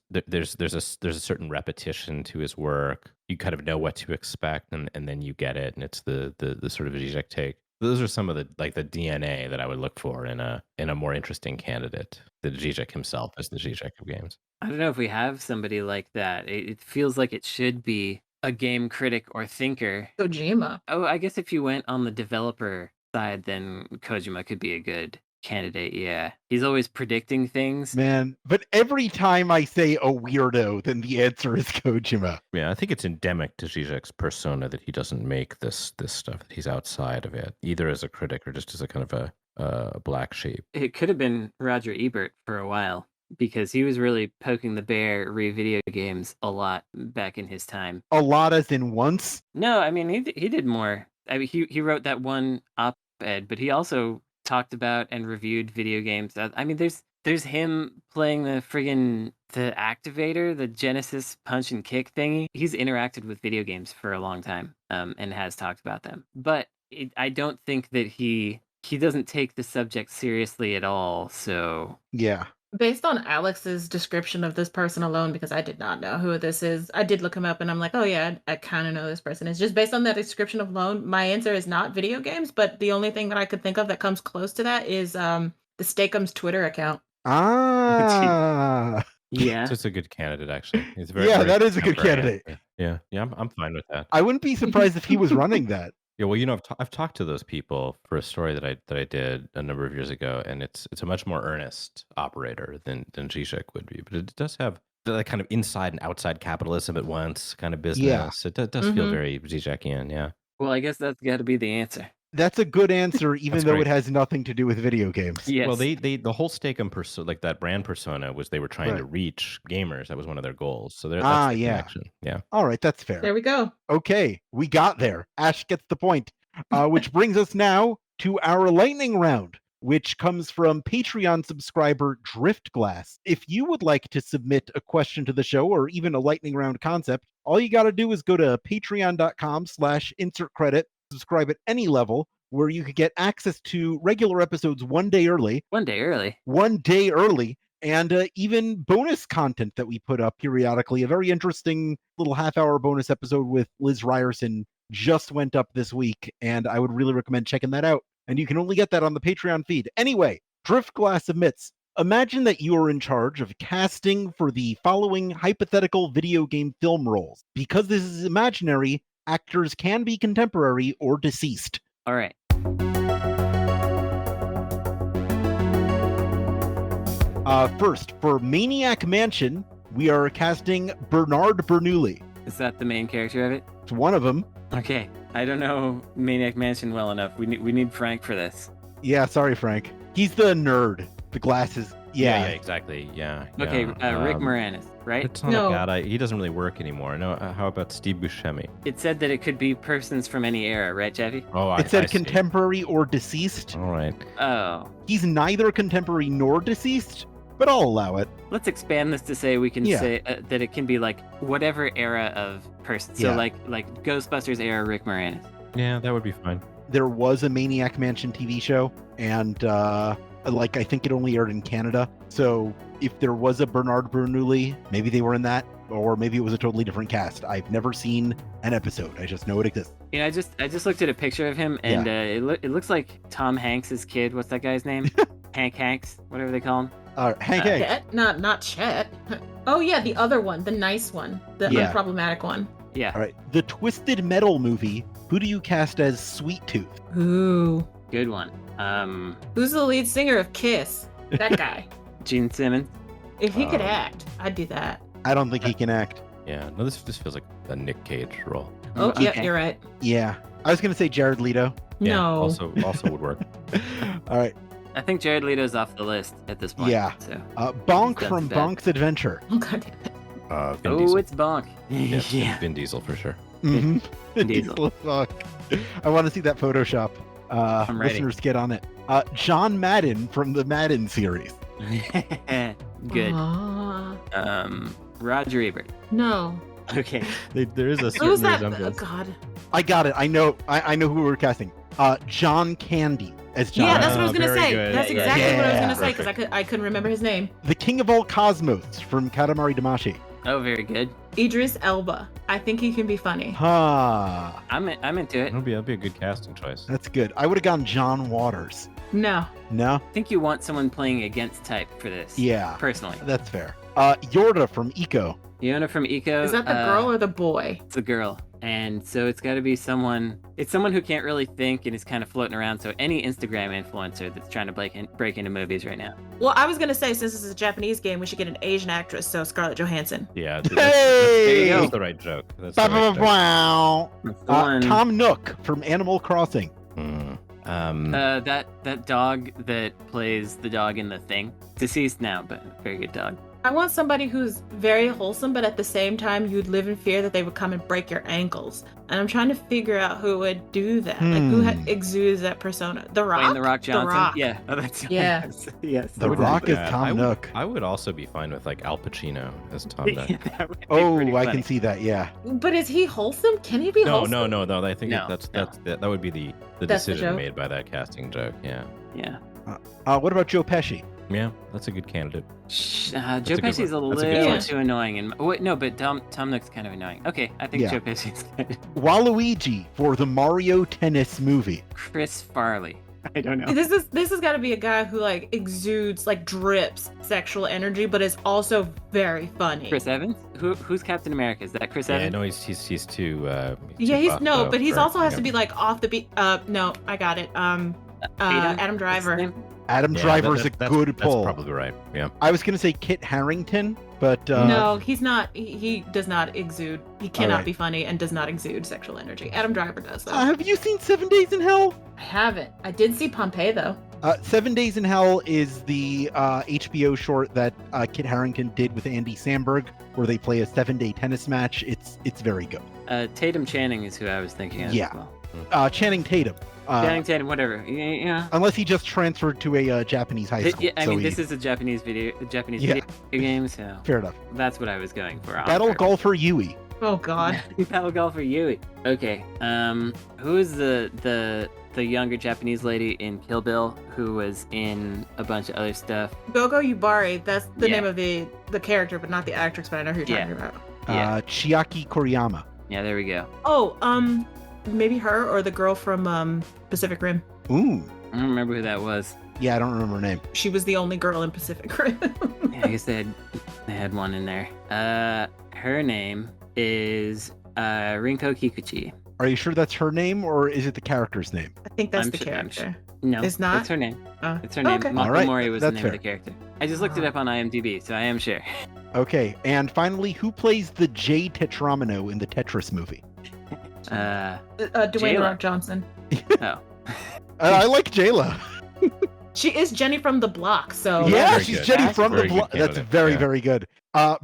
There's a certain repetition to his work. You kind of know what to expect, and then you get it, and it's the sort of Zizek take. Those are some of the DNA that I would look for in a more interesting candidate. The Zizek himself is the Zizek of games. I don't know if we have somebody like that. It feels like it should be a game critic or thinker. Kojima. Oh, I guess if you went on the developer side, then Kojima could be a good candidate. Yeah, he's always predicting things. Man, but every time I say a weirdo, then the answer is Kojima. Yeah, I think it's endemic to Zizek's persona that he doesn't make this stuff. That he's outside of it, either as a critic or just as a kind of a black sheep. It could have been Roger Ebert for a while because he was really poking the bear video games a lot back in his time. A lot as in once? No, I mean he did more. I mean he wrote that one op-ed, but he also talked about and reviewed video games. I mean there's him playing the activator, the Genesis punch and kick thingy. He's interacted with video games for a long time and has talked about them. But I don't think that he doesn't take the subject seriously at all. So Yeah. Based on Alex's description of this person alone, because I did not know who this is, I did look him up and I'm like, oh yeah, I kind of know who this person is. Just based on that description alone, my answer is not video games, but the only thing that I could think of that comes close to that is the Steakums Twitter account. Ah. Yeah. So it's a good candidate, actually. It's That is a good contemporary. candidate. Yeah, I'm fine with that. I wouldn't be surprised if he was running that. Yeah, well, I've talked to those people for a story that I did a number of years ago, and it's a much more earnest operator than Zizek would be, but it does have the kind of inside and outside capitalism at once kind of business. It does feel very Zizekian, yeah. Well, I guess that's got to be the answer. That's a good answer, even That's though great. it has nothing to do with video games. Yes. Well, they the whole Steakum like that brand persona was they were trying to reach gamers. That was one of their goals. So that's the connection. Yeah. All right, that's fair. There we go. Okay, we got there. Ash gets the point. Which brings us now to our lightning round, which comes from Patreon subscriber Driftglass. If you would like to submit a question to the show or even a lightning round concept, all you got to do is go to patreon.com/insertcredit, subscribe at any level, where you could get access to regular episodes 1 day early. 1 day early. 1 day early. And even bonus content that we put up periodically. A very interesting little half-hour bonus episode with Liz Ryerson just went up this week, and I would really recommend checking that out. And you can only get that on the Patreon feed. Anyway, Driftglass admits, imagine that you are in charge of casting for the following hypothetical video game film roles. Because this is imaginary, actors can be contemporary or deceased. All right. First, for Maniac Mansion, we are casting Bernard Bernoulli. Is that the main character of it? It's one of them. Okay. I don't know Maniac Mansion well enough. We need Frank for this. Yeah, sorry, Frank. He's the nerd. The glasses. Yeah, exactly. Yeah. Okay, Rick Moranis, right? It's not a bad idea. He doesn't really work anymore. No, how about Steve Buscemi? It said that it could be persons from any era, right, Jeffy? Oh, it said contemporary or deceased. All right. Oh. He's neither contemporary nor deceased, but I'll allow it. Let's expand this to say we can say that it can be like whatever era of person. So like Ghostbusters era Rick Moranis. Yeah, that would be fine. There was a Maniac Mansion TV show, and I think it only aired in Canada. So if there was a Bernard Bernoulli, maybe they were in that, or maybe it was a totally different cast. I've never seen an episode. I just know it exists. You know, I just looked at a picture of him, and it looks like Tom Hanks's kid. What's that guy's name? Hanks, whatever they call him. Hank. Chet? Not Chet. Oh yeah, the other one, the nice one, the unproblematic one. Yeah. All right. The Twisted Metal movie. Who do you cast as Sweet Tooth? Ooh. Good one. Who's the lead singer of Kiss? That guy. Gene Simmons. If he could act, I'd do that. I don't think he can act. Yeah. No, this feels like a Nick Cage role. Oh, okay. Yeah, you're right. Yeah. I was going to say Jared Leto. Yeah, no. Also would work. All right. I think Jared Leto's off the list at this point. Yeah. So. Bonk from Bonk's Adventure. Oh, God damn it. Vin Diesel. It's Bonk. Yeah. Vin Diesel for sure. Mm-hmm. Vin Diesel. I want to see that Photoshop. I'm ready. Listeners, get on it. John Madden from the Madden series. Good. Roger Ebert. No. Okay. There is a certain Who's that? resemblance. Oh, God. I got it. I know who we're casting. John Candy as John. Yeah, that's what I was gonna very say. good. That's exactly what I was gonna say Perfect. because I couldn't remember his name. The King of All Cosmos from Katamari Damacy. Oh, very good. Idris Elba. I think he can be funny. Ha. I'm into it. That'd be a good casting choice. That's good. I would have gone John Waters. No. No? I think you want someone playing against type for this. Yeah. Personally. That's fair. Yorda from Eco. Yona from Eco. Is that the girl or the boy? It's a girl. And so it's got to be someone who can't really think and is kind of floating around. So any Instagram influencer that's trying to break into movies right now. Well, I was going to say, since this is a Japanese game, we should get an Asian actress, so Scarlett Johansson. Yeah, That's the right joke. That's the the right joke. wow. That's the one. Tom Nook from Animal Crossing. That dog that plays the dog in The Thing. Deceased now, but very good dog. I want somebody who's very wholesome, but at the same time, you'd live in fear that they would come and break your ankles. And I'm trying to figure out who would do that. Like, who exudes that persona? The Rock? Dwayne The Rock Johnson? The Rock. Yeah. Oh, that's Yeah. Yes. The Rock is Tom Nook. I would also be fine with like Al Pacino as Tom Nook. I can see that, yeah. But is he wholesome? Can he be wholesome? No. I think No, that would be the That's the decision joke? made by that casting joke. Yeah. Yeah. What about Joe Pesci? Yeah, that's a good candidate. Joe Pesci's a little too annoying. And wait, no, but Tom Nook's kind of annoying. Okay, I think Joe Pesci's good. Waluigi for the Mario Tennis movie. Chris Farley. I don't know. This has got to be a guy who like exudes, like drips sexual energy, but is also very funny. Chris Evans? Who's Captain America? Is that Chris Evans? Yeah, no, he's too. But he's also has to be like off the beat. No, I got it. Adam Driver. Adam Driver's a good pull. That's probably right. Yeah. I was gonna say Kit Harington, but no, he's not. He does not exude. He cannot be funny and does not exude sexual energy. Adam Driver does though. Have you seen 7 Days in Hell? I haven't. I did see Pompeii though. 7 Days in Hell is the HBO short that Kit Harington did with Andy Samberg, where they play a 7-day tennis match. It's very good. Tatum Channing is who I was thinking of. Yeah. As well. Channing Tatum. Channing Tatum, whatever. Yeah. Unless he just transferred to a Japanese high school. I mean, this is a Japanese video game, so fair enough. That's what I was going for. Battle Golfer Yui. Oh God. Battle Golfer Yui. Okay. Who is the younger Japanese lady in Kill Bill who was in a bunch of other stuff? Gogo Yubari. That's the name of the character, but not the actress. But I know who you're talking about. Chiaki Koriyama. Yeah, there we go. Oh, maybe her or the girl from Pacific Rim. Ooh. I don't remember who that was. Yeah, I don't remember her name. She was the only girl in Pacific Rim. Yeah, I guess they had one in there. Her name is Rinko Kikuchi. Are you sure that's her name, or is it the character's name? I think that's the character. No, it's not. It's her name. It's her name. Okay. Mori was the name of the character. I just looked it up on IMDb, so I am sure. Okay, and finally, who plays the J Tetramino in the Tetris movie? Dwayne Rock Johnson. Oh. I like Jayla. She is Jenny from the Block, so yeah, she's Jenny from the Block. That's very, very good.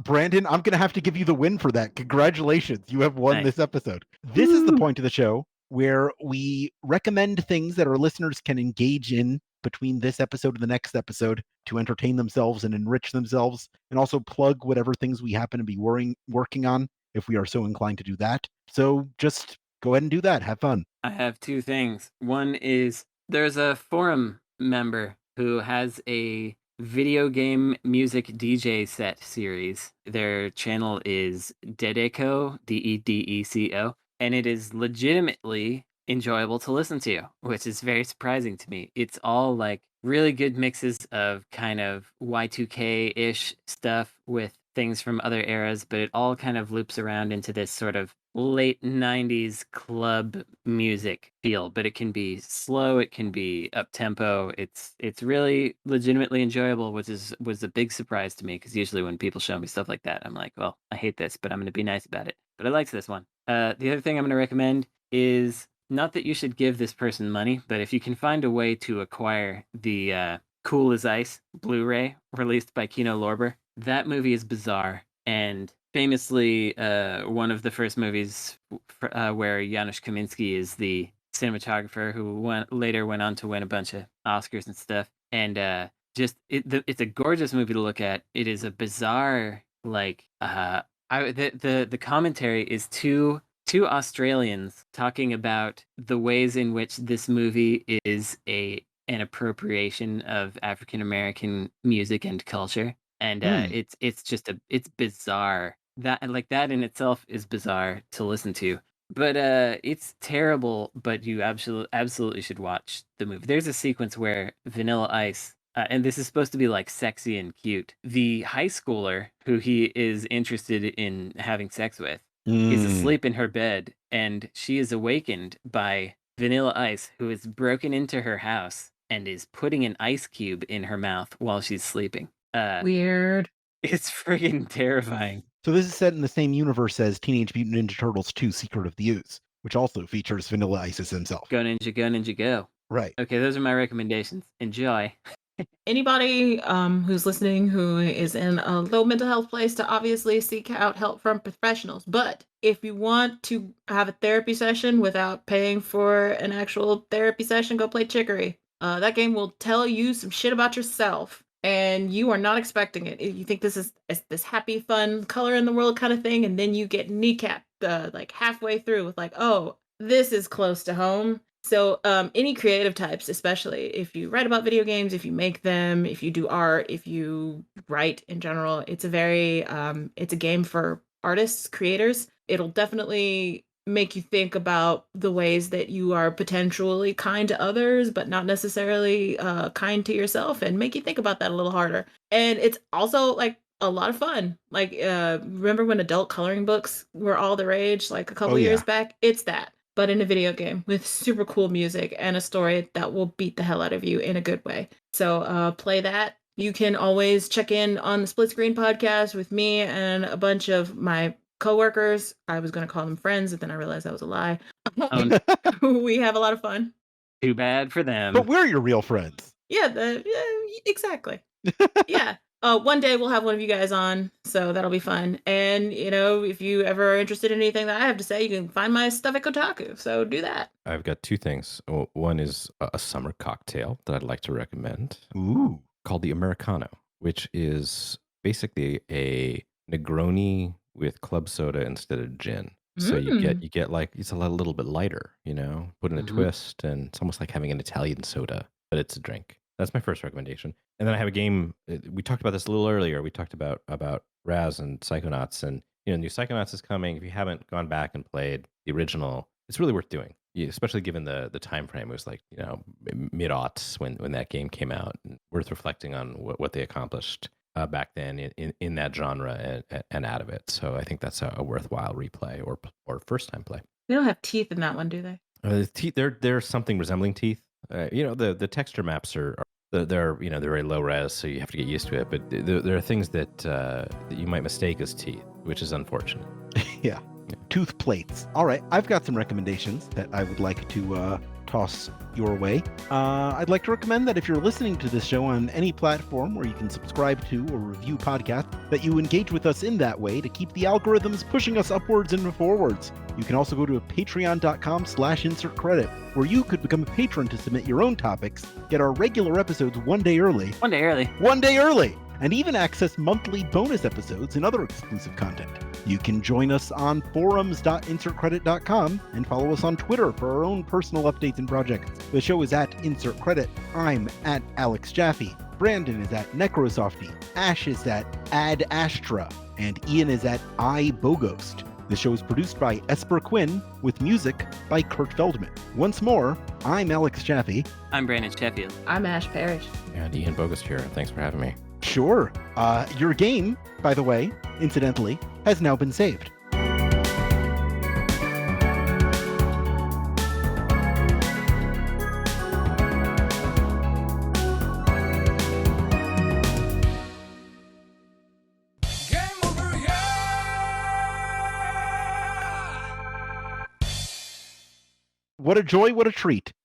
Brandon, I'm gonna have to give you the win for that. Congratulations, you have won this episode. This is the point of the show where we recommend things that our listeners can engage in between this episode and the next episode to entertain themselves and enrich themselves, and also plug whatever things we happen to be working on if we are so inclined to do that. So just go ahead and do that. Have fun. I have two things. One is there's a forum member who has a video game music DJ set series. Their channel is Dedeco, Dedeco, and it is legitimately enjoyable to listen to, which is very surprising to me. It's all like really good mixes of kind of Y2K-ish stuff with things from other eras, but it all kind of loops around into this sort of late 90s club music feel, but it can be slow, it can be up tempo. It's really legitimately enjoyable, which was a big surprise to me, because usually when people show me stuff like that, I'm like, well, I hate this, but I'm going to be nice about it. But I liked this one. The other thing I'm going to recommend is not that you should give this person money, but if you can find a way to acquire the Cool as Ice Blu-ray released by Kino Lorber, that movie is bizarre and famously one of the first movies where Janusz Kaminski is the cinematographer who later went on to win a bunch of Oscars and stuff. And it's a gorgeous movie to look at. It is a bizarre, like the commentary is two Australians talking about the ways in which this movie is an appropriation of African American music and culture. And it's bizarre. That in itself is bizarre to listen to. But it's terrible, but you absolutely should watch the movie. There's a sequence where Vanilla Ice, and this is supposed to be like sexy and cute, the high schooler who he is interested in having sex with is asleep in her bed, and she is awakened by Vanilla Ice, who has broken into her house and is putting an ice cube in her mouth while she's sleeping. Weird. It's friggin' terrifying. So this is set in the same universe as Teenage Mutant Ninja Turtles 2: Secret of the Ooze, which also features Vanilla Ice himself. Go Ninja Go. Right. Okay, those are my recommendations. Enjoy. Anybody who's listening who is in a low mental health place, to obviously seek out help from professionals. But if you want to have a therapy session without paying for an actual therapy session, go play Chicory. That game will tell you some shit about yourself, and you are not expecting it. You think this is this happy, fun, color in the world kind of thing, and then you get kneecapped like halfway through with like, oh, this is close to home. So any creative types, especially if you write about video games, if you make them, if you do art, if you write in general, it's a very it's a game for artists, creators. It'll definitely make you think about the ways that you are potentially kind to others, but not necessarily kind to yourself, and make you think about that a little harder. And it's also like a lot of fun. Like remember when adult coloring books were all the rage like a couple Oh, yeah. years back? It's that, but in a video game with super cool music and a story that will beat the hell out of you in a good way. So play that. You can always check in on the Split Screen podcast with me and a bunch of my coworkers. I was going to call them friends, and then I realized that was a lie. We have a lot of fun. Too bad for them. But we're your real friends. Yeah, exactly. Yeah. One day we'll have one of you guys on, so that'll be fun. And, you know, if you ever are interested in anything that I have to say, you can find my stuff at Kotaku. So do that. I've got two things. One is a summer cocktail that I'd like to recommend. Ooh. Called the Americano, which is basically a Negroni with club soda instead of gin. So you get like, it's a little bit lighter, you know, put in a twist, and it's almost like having an Italian soda, but it's a drink. That's my first recommendation. And then I have a game. We talked about this a little earlier. We talked about Raz and Psychonauts, and new Psychonauts is coming. If you haven't gone back and played the original, it's really worth doing. Especially given the time frame. It was like mid-aughts when that game came out, and worth reflecting on what they accomplished back then in that genre and out of it. So I think that's a worthwhile replay or first time play. They don't have teeth in that one, do they? The teeth, they're something resembling teeth. The texture maps are they're very low res, so you have to get used to it. But there are things that you might mistake as teeth, which is unfortunate. Yeah. Tooth plates. All right, I've got some recommendations that I would like to toss your way. I'd like to recommend that if you're listening to this show on any platform where you can subscribe to or review podcasts, that you engage with us in that way to keep the algorithms pushing us upwards and forwards. You can also go to patreon.com/insertcredit, where you could become a patron to submit your own topics, get our regular episodes one day early, and even access monthly bonus episodes and other exclusive content. You can join us on forums.insertcredit.com and follow us on Twitter for our own personal updates and projects. The show is at Insert Credit. I'm at Alex Jaffe. Brandon is at Necrosofty. Ash is at Ad Astra. And Ian is at Bogost. The show is produced by Esper Quinn with music by Kurt Feldman. Once more, I'm Alex Jaffe. I'm Brandon Sheffield. I'm Ash Parrish. And Ian Bogost here. Thanks for having me. Sure. Your game, by the way, incidentally, has now been saved. What a joy, what a treat.